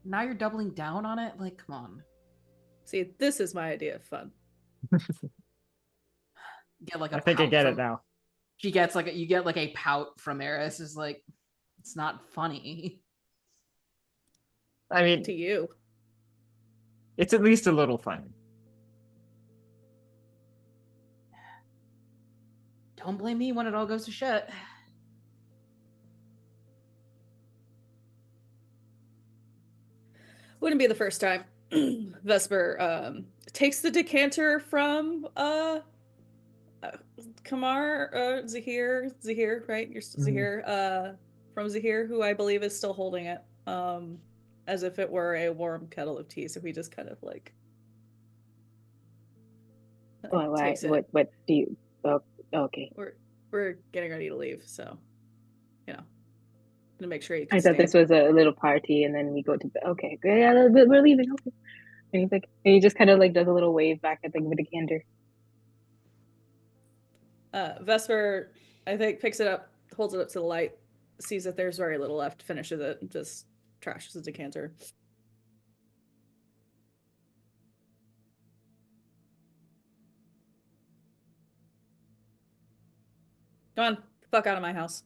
Now you're doubling down on it? Like, come on. See, this is my idea of fun. Get like a I think I pout get it from- now. She gets like you get like a pout from Eris. Is like, it's not funny. I mean, To you. it's at least a little funny. Don't blame me when it all goes to shit. Wouldn't be the first time. Vesper takes the decanter from Kamar, Zahir, right? You're Zahir, from Zahir, who I believe is still holding it, as if it were a warm kettle of tea. So he just kind of like takes it. What do you? Oh, okay. We're getting ready to leave, so gonna make sure you can I thought stay. this was a little party, and then we go to bed. Okay, good. Yeah, we're leaving. Okay. And he's like, and he just kind of like does a little wave back at the decanter. Vesper, I think, picks it up, holds it up to the light, sees that there's very little left, finishes it, and just trashes the decanter. Go on, fuck out of my house.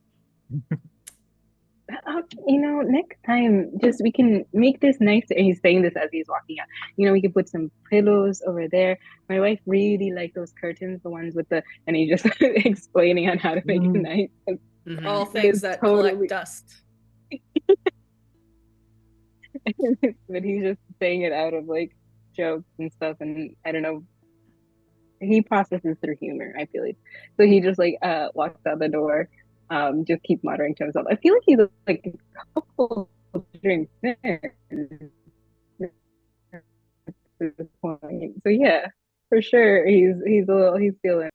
Next time, just we can make this nice. And he's saying this as he's walking out. We can put some pillows over there. My wife really liked those curtains, the ones with the, and he's just explaining on how to make it nice. Mhm. All things that collect dust. But he's just saying it out of like jokes and stuff, and I don't know. He processes through humor, I feel like. So he just like walks out the door, just keep muttering to himself. I feel like he's like a couple of drinks in at this point. So yeah, for sure he's feeling.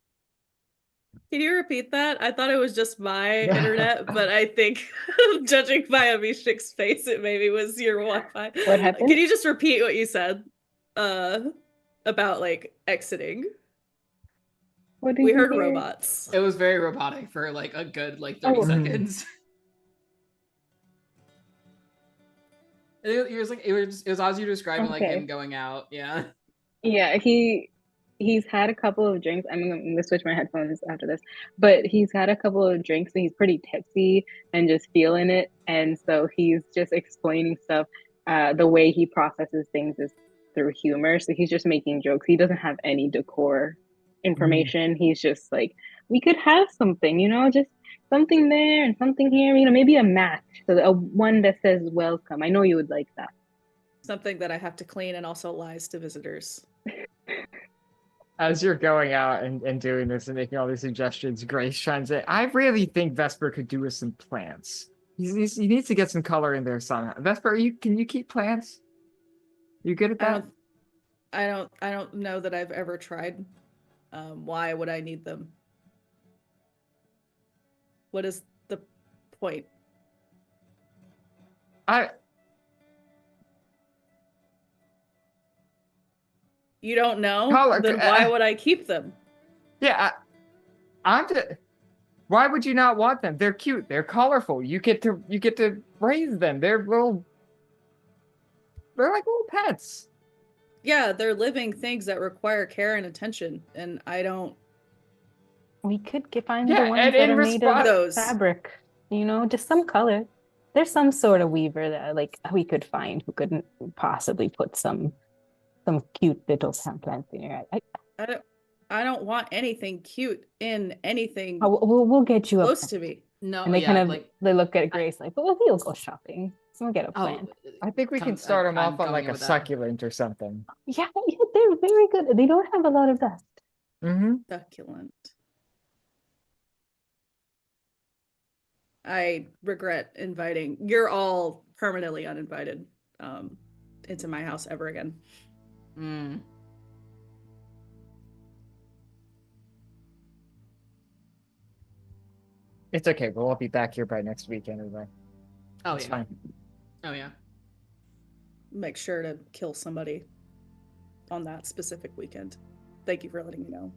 Can you repeat that? I thought it was just my internet, but I think, judging by Abhishek's face, it maybe was your Wi-Fi. What happened? Can you just repeat what you said about like exiting? What did We you heard hear? robots. It was very robotic for like a good like 30 Oh. seconds. It was as you describing like Okay. him going out. Yeah. Yeah, he's had a couple of drinks. I'm gonna switch my headphones after this, but he's had a couple of drinks and he's pretty tipsy and just feeling it. And so he's just explaining stuff. The way he processes things is through humor. So he's just making jokes. He doesn't have any decor information. He's just like we could have something, just something there and something here, maybe a match. So a one that says welcome. I know you would like that. Something that I have to clean and also lies to visitors. As you're going out and doing this and making all these suggestions, Grace chimes in. I really think Vesper could do with some plants. He needs to get some color in there somehow. Vesper, can you keep plants? You good at that? I don't know that I've ever tried. Why would I need them? What is the point? You don't know? Color, Then why would I keep them? Yeah, why would you not want them? They're cute. They're colorful. You get to raise them. They're like little pets. Yeah, they're living things that require care and attention, and I don't. We could find Yeah, the ones and that in are made response- of Those. fabric, just some color. There's some sort of weaver that we could find who couldn't possibly put some cute little plants in here. I don't want anything cute in anything We'll get you a close plant. to me. No, And they yeah, kind of like they look at Grace like, but we'll go shopping. So we'll get a plant. I think we can start them off on like a succulent or something. Yeah, they're very good. They don't have a lot of dust. Mm-hmm. Succulent. I regret inviting. You're all permanently uninvited into my house ever again. Mm. It's okay. We'll all be back here by next week anyway. Oh, It's yeah. fine. Oh, yeah. Make sure to kill somebody on that specific weekend. Thank you for letting me know.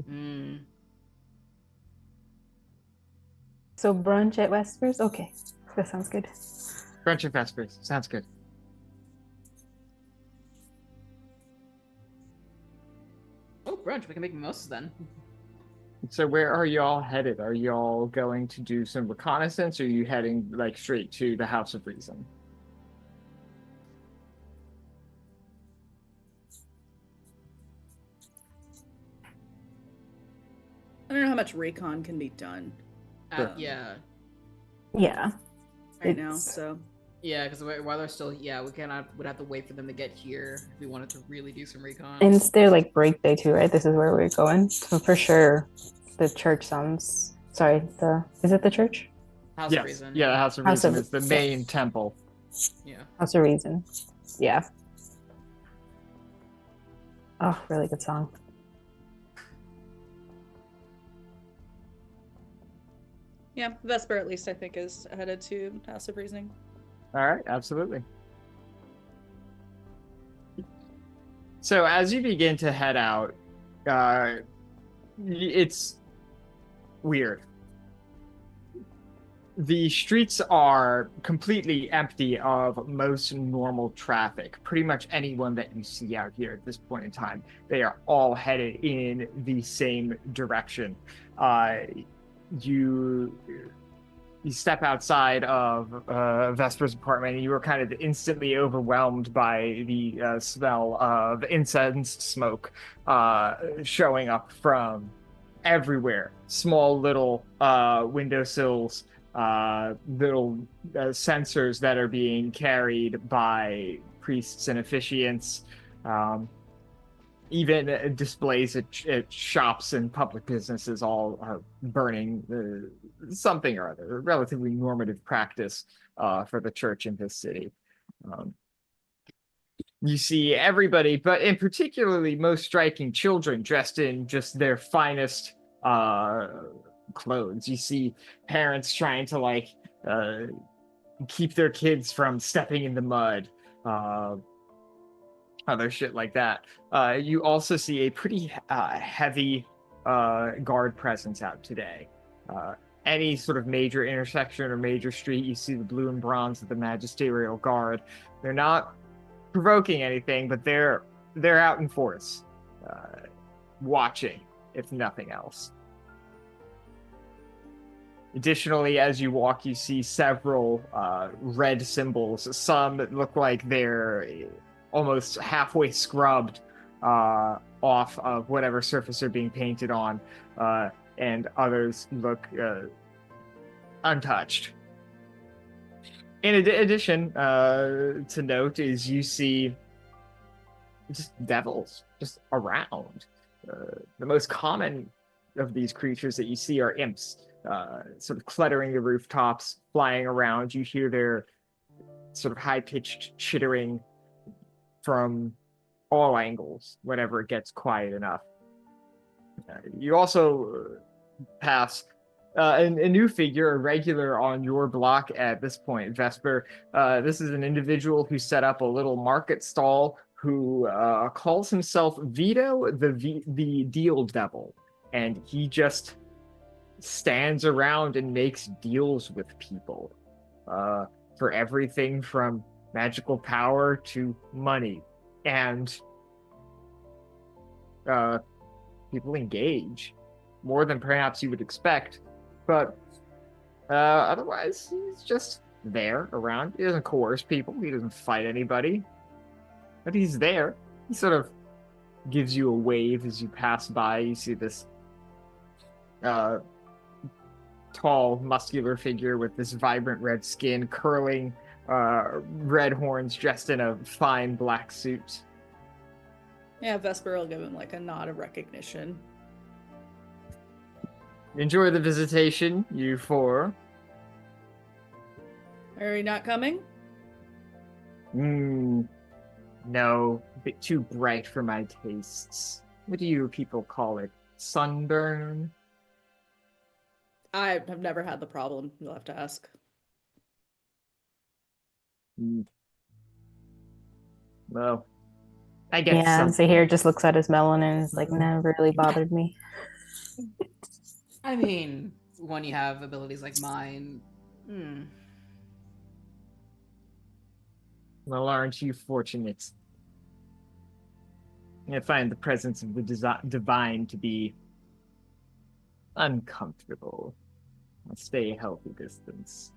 Mm. So brunch at Vespers? Okay, that sounds good. Brunch and Vespers. Sounds good. Oh, brunch. We can make mimosas then. So where are y'all headed? Are y'all going to do some reconnaissance, or are you heading like straight to the House of Reason? I don't know how much recon can be done Sure. Yeah. Yeah. right now, It's- so Yeah, because while they're still, would have to wait for them to get here if we wanted to really do some recon. And it's their break day too, right? This is where we're going. So for sure, the church sounds. Sorry, is it the church? House of Reason. Yeah, the House of House Reason of- is the main temple. Yeah. House of Reason. Yeah. Oh, really good song. yeah, Vesper at least I think is headed to House of Reasoning. All right, absolutely. So as you begin to head out, it's weird. The streets are completely empty of most normal traffic. Pretty much anyone that you see out here at this point in time, they are all headed in the same direction. You step outside of Vesper's apartment, and you are kind of instantly overwhelmed by the smell of incense smoke showing up from everywhere. Small little windowsills, little sensors that are being carried by priests and officiants. Even displays at shops and public businesses all are burning something or other, a relatively normative practice for the church in this city. You see everybody, but in particularly most striking, children dressed in just their finest clothes. You see parents trying to keep their kids from stepping in the mud. Other shit like that. You also see a pretty heavy guard presence out today. Any sort of major intersection or major street, you see the blue and bronze of the magisterial guard. They're not provoking anything, but they're out in force, watching, if nothing else. Additionally, as you walk, you see several red symbols. Some that look like they're almost halfway scrubbed off of whatever surface they're being painted on. and others look untouched. In addition, to note is you see just devils just around. The most common of these creatures that you see are imps, sort of cluttering the rooftops, flying around. You hear their sort of high-pitched chittering from all angles whenever it gets quiet enough. You also pass a new figure, a regular on your block at this point, Vesper. This is an individual who set up a little market stall who calls himself Vito the Deal Devil, and he just stands around and makes deals with people for everything from magical power to money, and people engage more than perhaps you would expect, but otherwise he's just there around. He doesn't coerce people, he doesn't fight anybody, but he's there. He sort of gives you a wave as you pass by. You see this tall, muscular figure with this vibrant red skin, curling red horns, dressed in a fine black suit. Yeah, Vesper will give him like a nod of recognition. Enjoy the visitation, you four. Are we not coming? No, a bit too bright for my tastes. What do you people call it? Sunburn? I have never had the problem. You'll have to ask. Well, I get Yeah, some. Zahir just looks at his melon and is like, never really bothered me. I mean, when you have abilities like mine, Well, aren't you fortunate? I find the presence of the divine to be uncomfortable. I'll stay a healthy distance.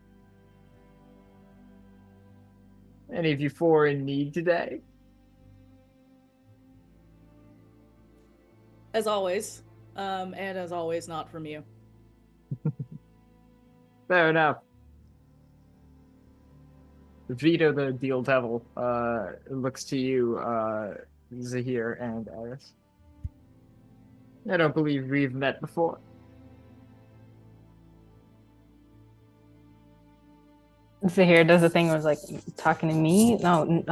Any of you four in need today? As always. And as always, not from you. Fair enough. Vito the Deal Devil looks to you, Zahir and Eris. I don't believe we've met before. Zahir does the thing where it's like, talking to me? No,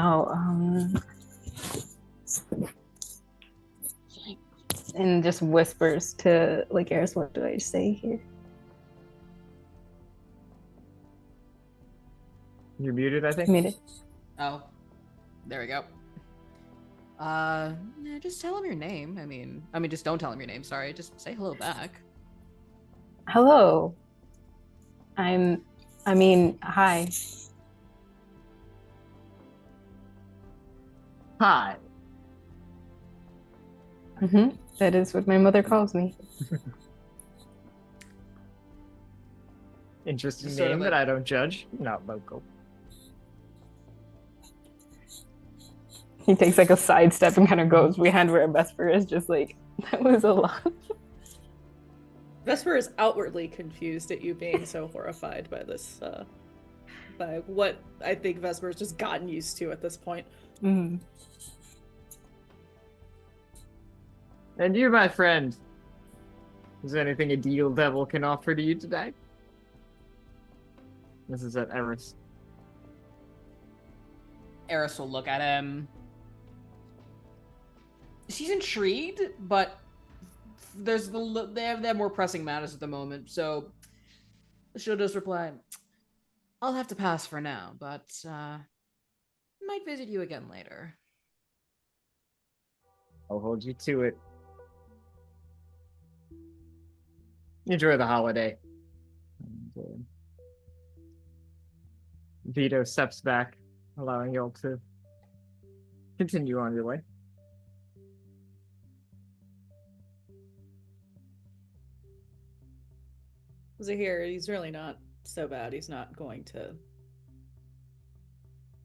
and just whispers to like Eris, what do I say here? You're muted, I think. Muted. oh, there we go. Just tell him your name. I mean, just don't tell him your name. Sorry, just say hello back. Hello. Hi. Hi. That is what my mother calls me. Interesting Just sort of name like- that I don't judge. Not local. He takes like a sidestep and kind of goes behind where Vesper is, just like, that was a lot. Vesper is outwardly confused at you being so horrified by this, by what I think Vesper's just gotten used to at this point. Mm-hmm. And you, my friend, is there anything a Deal Devil can offer to you today? This is at Eris. Eris will look at him. She's intrigued, but they have more pressing matters at the moment, so she'll just reply, "I'll have to pass for now, but might visit you again later." I'll hold you to it. Enjoy the holiday. And, Vito steps back, allowing y'all to continue on your way. Zahir, he's really not so bad. He's not going to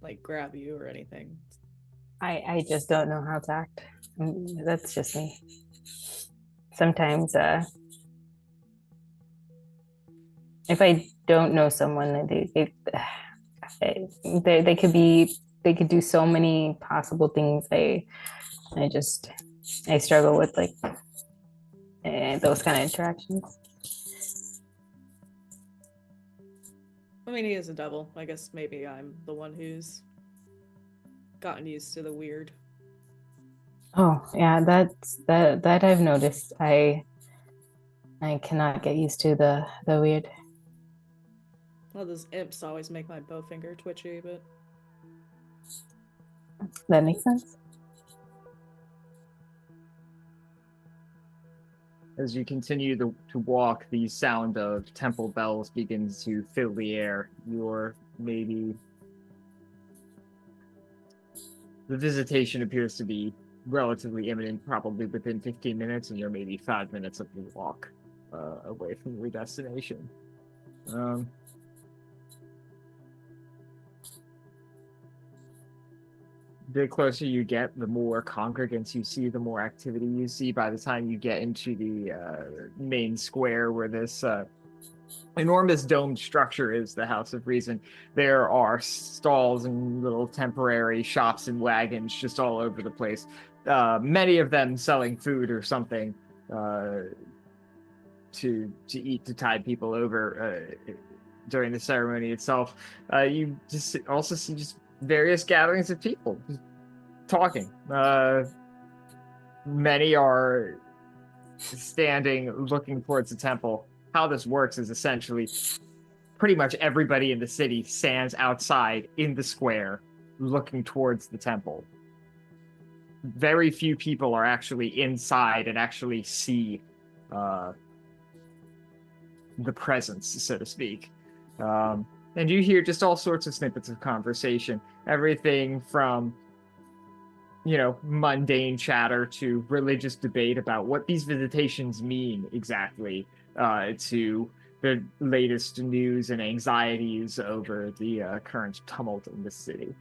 like grab you or anything. I just don't know how to act. That's just me. Sometimes if I don't know someone, they could be, they could do so many possible things. I just, I struggle with like those kind of interactions. I mean, he is a devil. I guess maybe I'm the one who's gotten used to the weird. Oh yeah, that I've noticed. I cannot get used to the weird. Well, those imps always make my bow finger twitchy, but That makes sense. As you continue to walk, the sound of temple bells begins to fill the air. You're maybe... The visitation appears to be relatively imminent, probably within 15 minutes, and you're maybe 5 minutes of the walk away from your destination. The closer you get, the more congregants you see, the more activity you see. By the time you get into the main square where this enormous domed structure is, the House of Reason, there are stalls and little temporary shops and wagons just all over the place. Many of them selling food or something to eat, to tide people over during the ceremony itself. You just also see just various gatherings of people just talking. Many are standing looking towards the temple. How this works is essentially pretty much everybody in the city stands outside in the square looking towards the temple. Very few people are actually inside and actually see the presence, so to speak. And you hear just all sorts of snippets of conversation. Everything from, mundane chatter to religious debate about what these visitations mean exactly, to the latest news and anxieties over the current tumult in the city.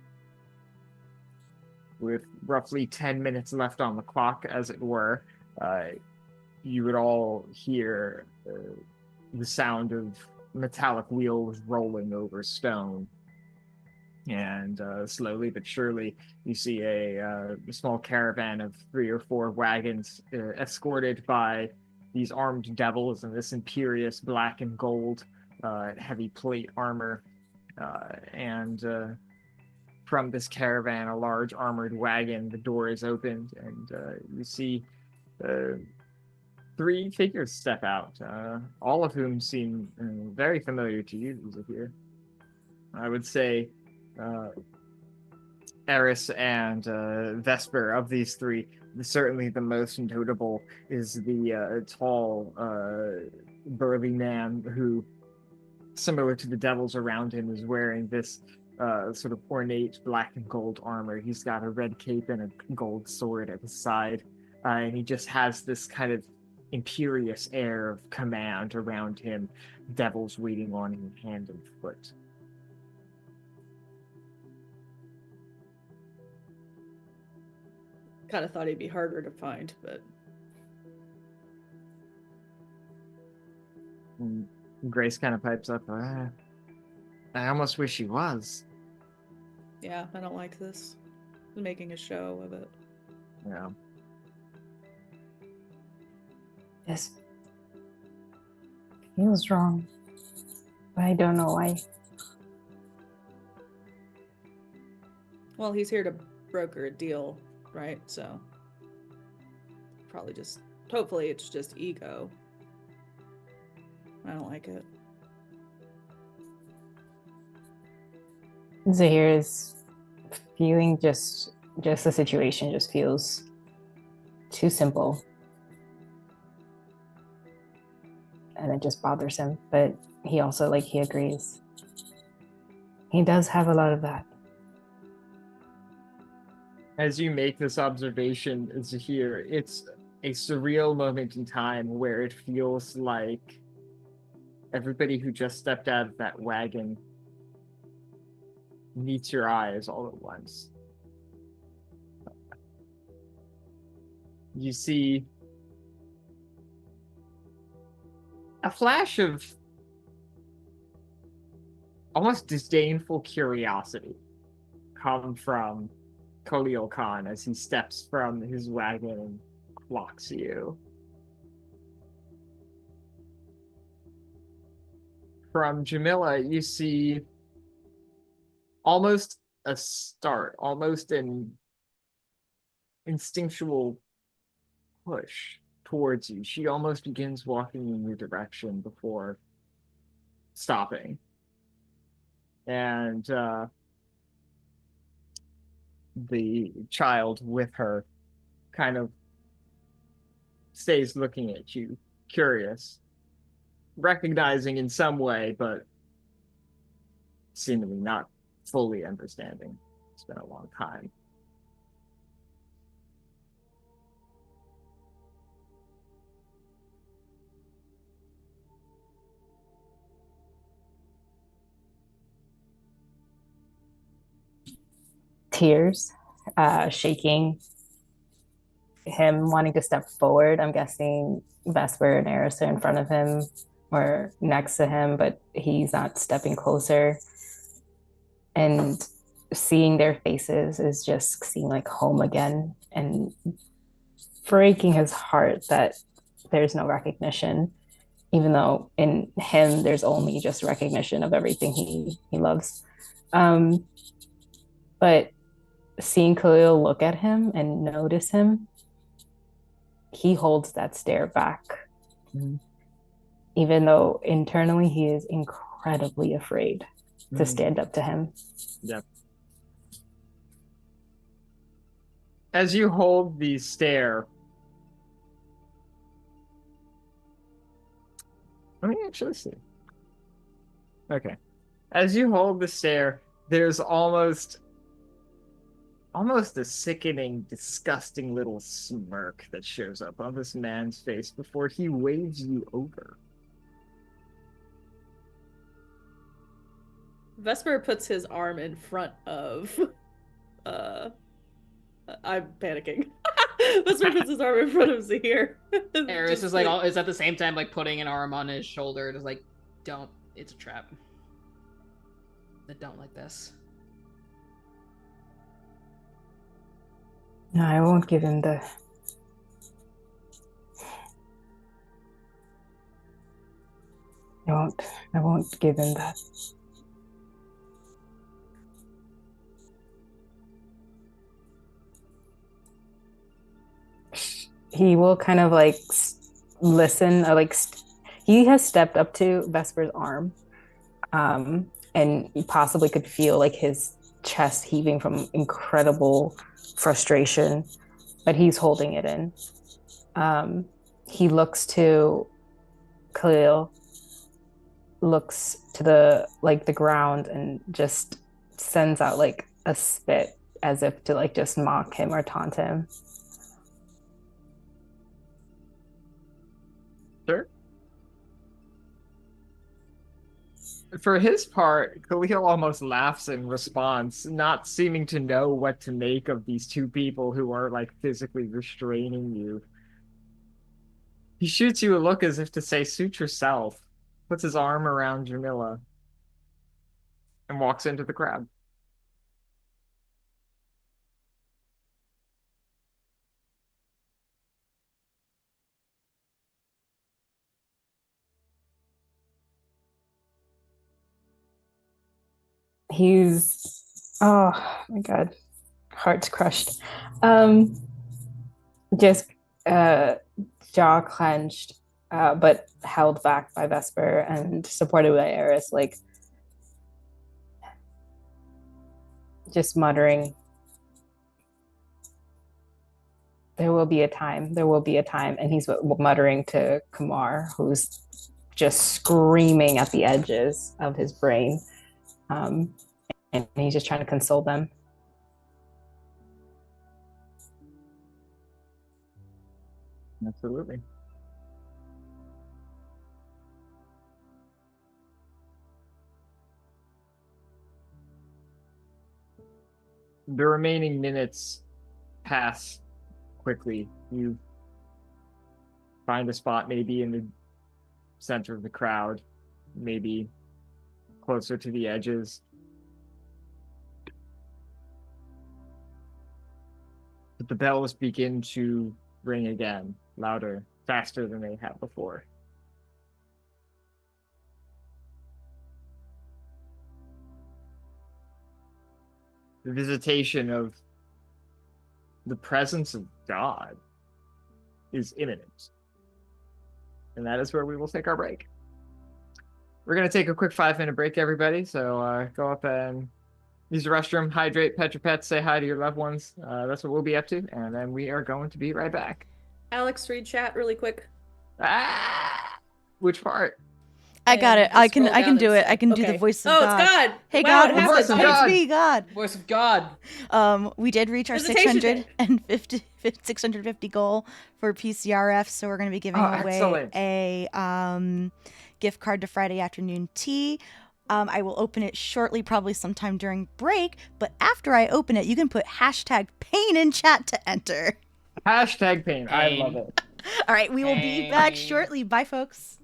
With roughly 10 minutes left on the clock, as it were, you would all hear the sound of metallic wheels rolling over stone. And slowly but surely, you see a small caravan of 3 or 4 wagons escorted by these armed devils in this imperious black and gold heavy plate armor. And from this caravan, a large armored wagon, the door is opened, and you see 3 figures step out, all of whom seem very familiar to you, here. I would say Eris and Vesper, of these 3, certainly the most notable is the tall, burly man who, similar to the devils around him, is wearing this sort of ornate black and gold armor. He's got a red cape and a gold sword at his side, and he just has this kind of imperious air of command around him, devils waiting on him hand and foot. kind of thought he'd be harder to find, but And Grace kind of pipes up, I almost wish he was. yeah, I don't like this. Making a show of it. Yeah. This feels wrong, but I don't know why. Well, he's here to broker a deal, right? So probably just, hopefully it's just ego. I don't like it. Zahir's feeling just the situation just feels too simple. And it just bothers him. But he also, he agrees. He does have a lot of that. As you make this observation, Zahir, it's a surreal moment in time where it feels like everybody who just stepped out of that wagon meets your eyes all at once. You see a flash of almost disdainful curiosity come from Khalil Khan as he steps from his wagon and clocks you. From Jamila, you see almost a start, almost an instinctual push towards you. She almost begins walking in your direction before stopping. And the child with her kind of stays looking at you, curious, recognizing in some way, but seemingly not fully understanding. It's been a long time. Tears, shaking, him wanting to step forward. I'm guessing Vesper and Eris are in front of him or next to him, but he's not stepping closer. And seeing their faces is just seeing like home again and breaking his heart that there's no recognition, even though in him there's only just recognition of everything he loves. But seeing Khalil look at him and notice him, he holds that stare back. Mm-hmm. Even though internally he is incredibly afraid to stand up to him. Yep. As you hold the stare, let me actually see. Okay. As you hold the stare, there's almost a sickening, disgusting little smirk that shows up on this man's face before he waves you over. Vesper puts his arm in front of I'm panicking. Vesper puts his arm in front of Zahir. Eris is like is at the same time like putting an arm on his shoulder, just like, don't, it's a trap. I don't like this. No, I won't give him the... I won't give him that. He will kind of like listen, or like he has stepped up to Vesper's arm, and he possibly could feel like his chest heaving from incredible frustration, but he's holding it in. He looks to Khalil, looks to the ground, and just sends out like a spit as if to like just mock him or taunt him. Sure. For his part, Khalil almost laughs in response, not seeming to know what to make of these two people who are like physically restraining you. He shoots you a look as if to say, suit yourself, puts his arm around Jamila, and walks into the crowd. He's, oh my God, heart's crushed. Just jaw clenched, but held back by Vesper and supported by Eris, like just muttering, there will be a time, and he's muttering to Kumar, who's just screaming at the edges of his brain, and he's just trying to console them. Absolutely. The remaining minutes pass quickly. You find a spot maybe in the center of the crowd, maybe closer to the edges. But the bells begin to ring again, louder, faster than they have before. The visitation of the presence of God is imminent. And that is where we will take our break. We're going to take a quick 5-minute break, everybody. So go up and use the restroom, hydrate, pet your pets, say hi to your loved ones. That's what we'll be up to. And then we are going to be right back. Alex, read chat really quick. Which part? I got it. And I scroll can down do and it. I can do the okay. voice of Oh, God. it's God. Hey Wow, God, it what's voice up? of God. It's me, God. Voice of God. We did reach our Visitation Day. 650 goal for PCRF, so we're going to be giving away excellent. a gift card to Friday afternoon tea. I will open it shortly, probably sometime during break. But after I open it, you can put #pain in chat to enter. #pain. I love it. All right, we will be back Pain. shortly. Bye, folks.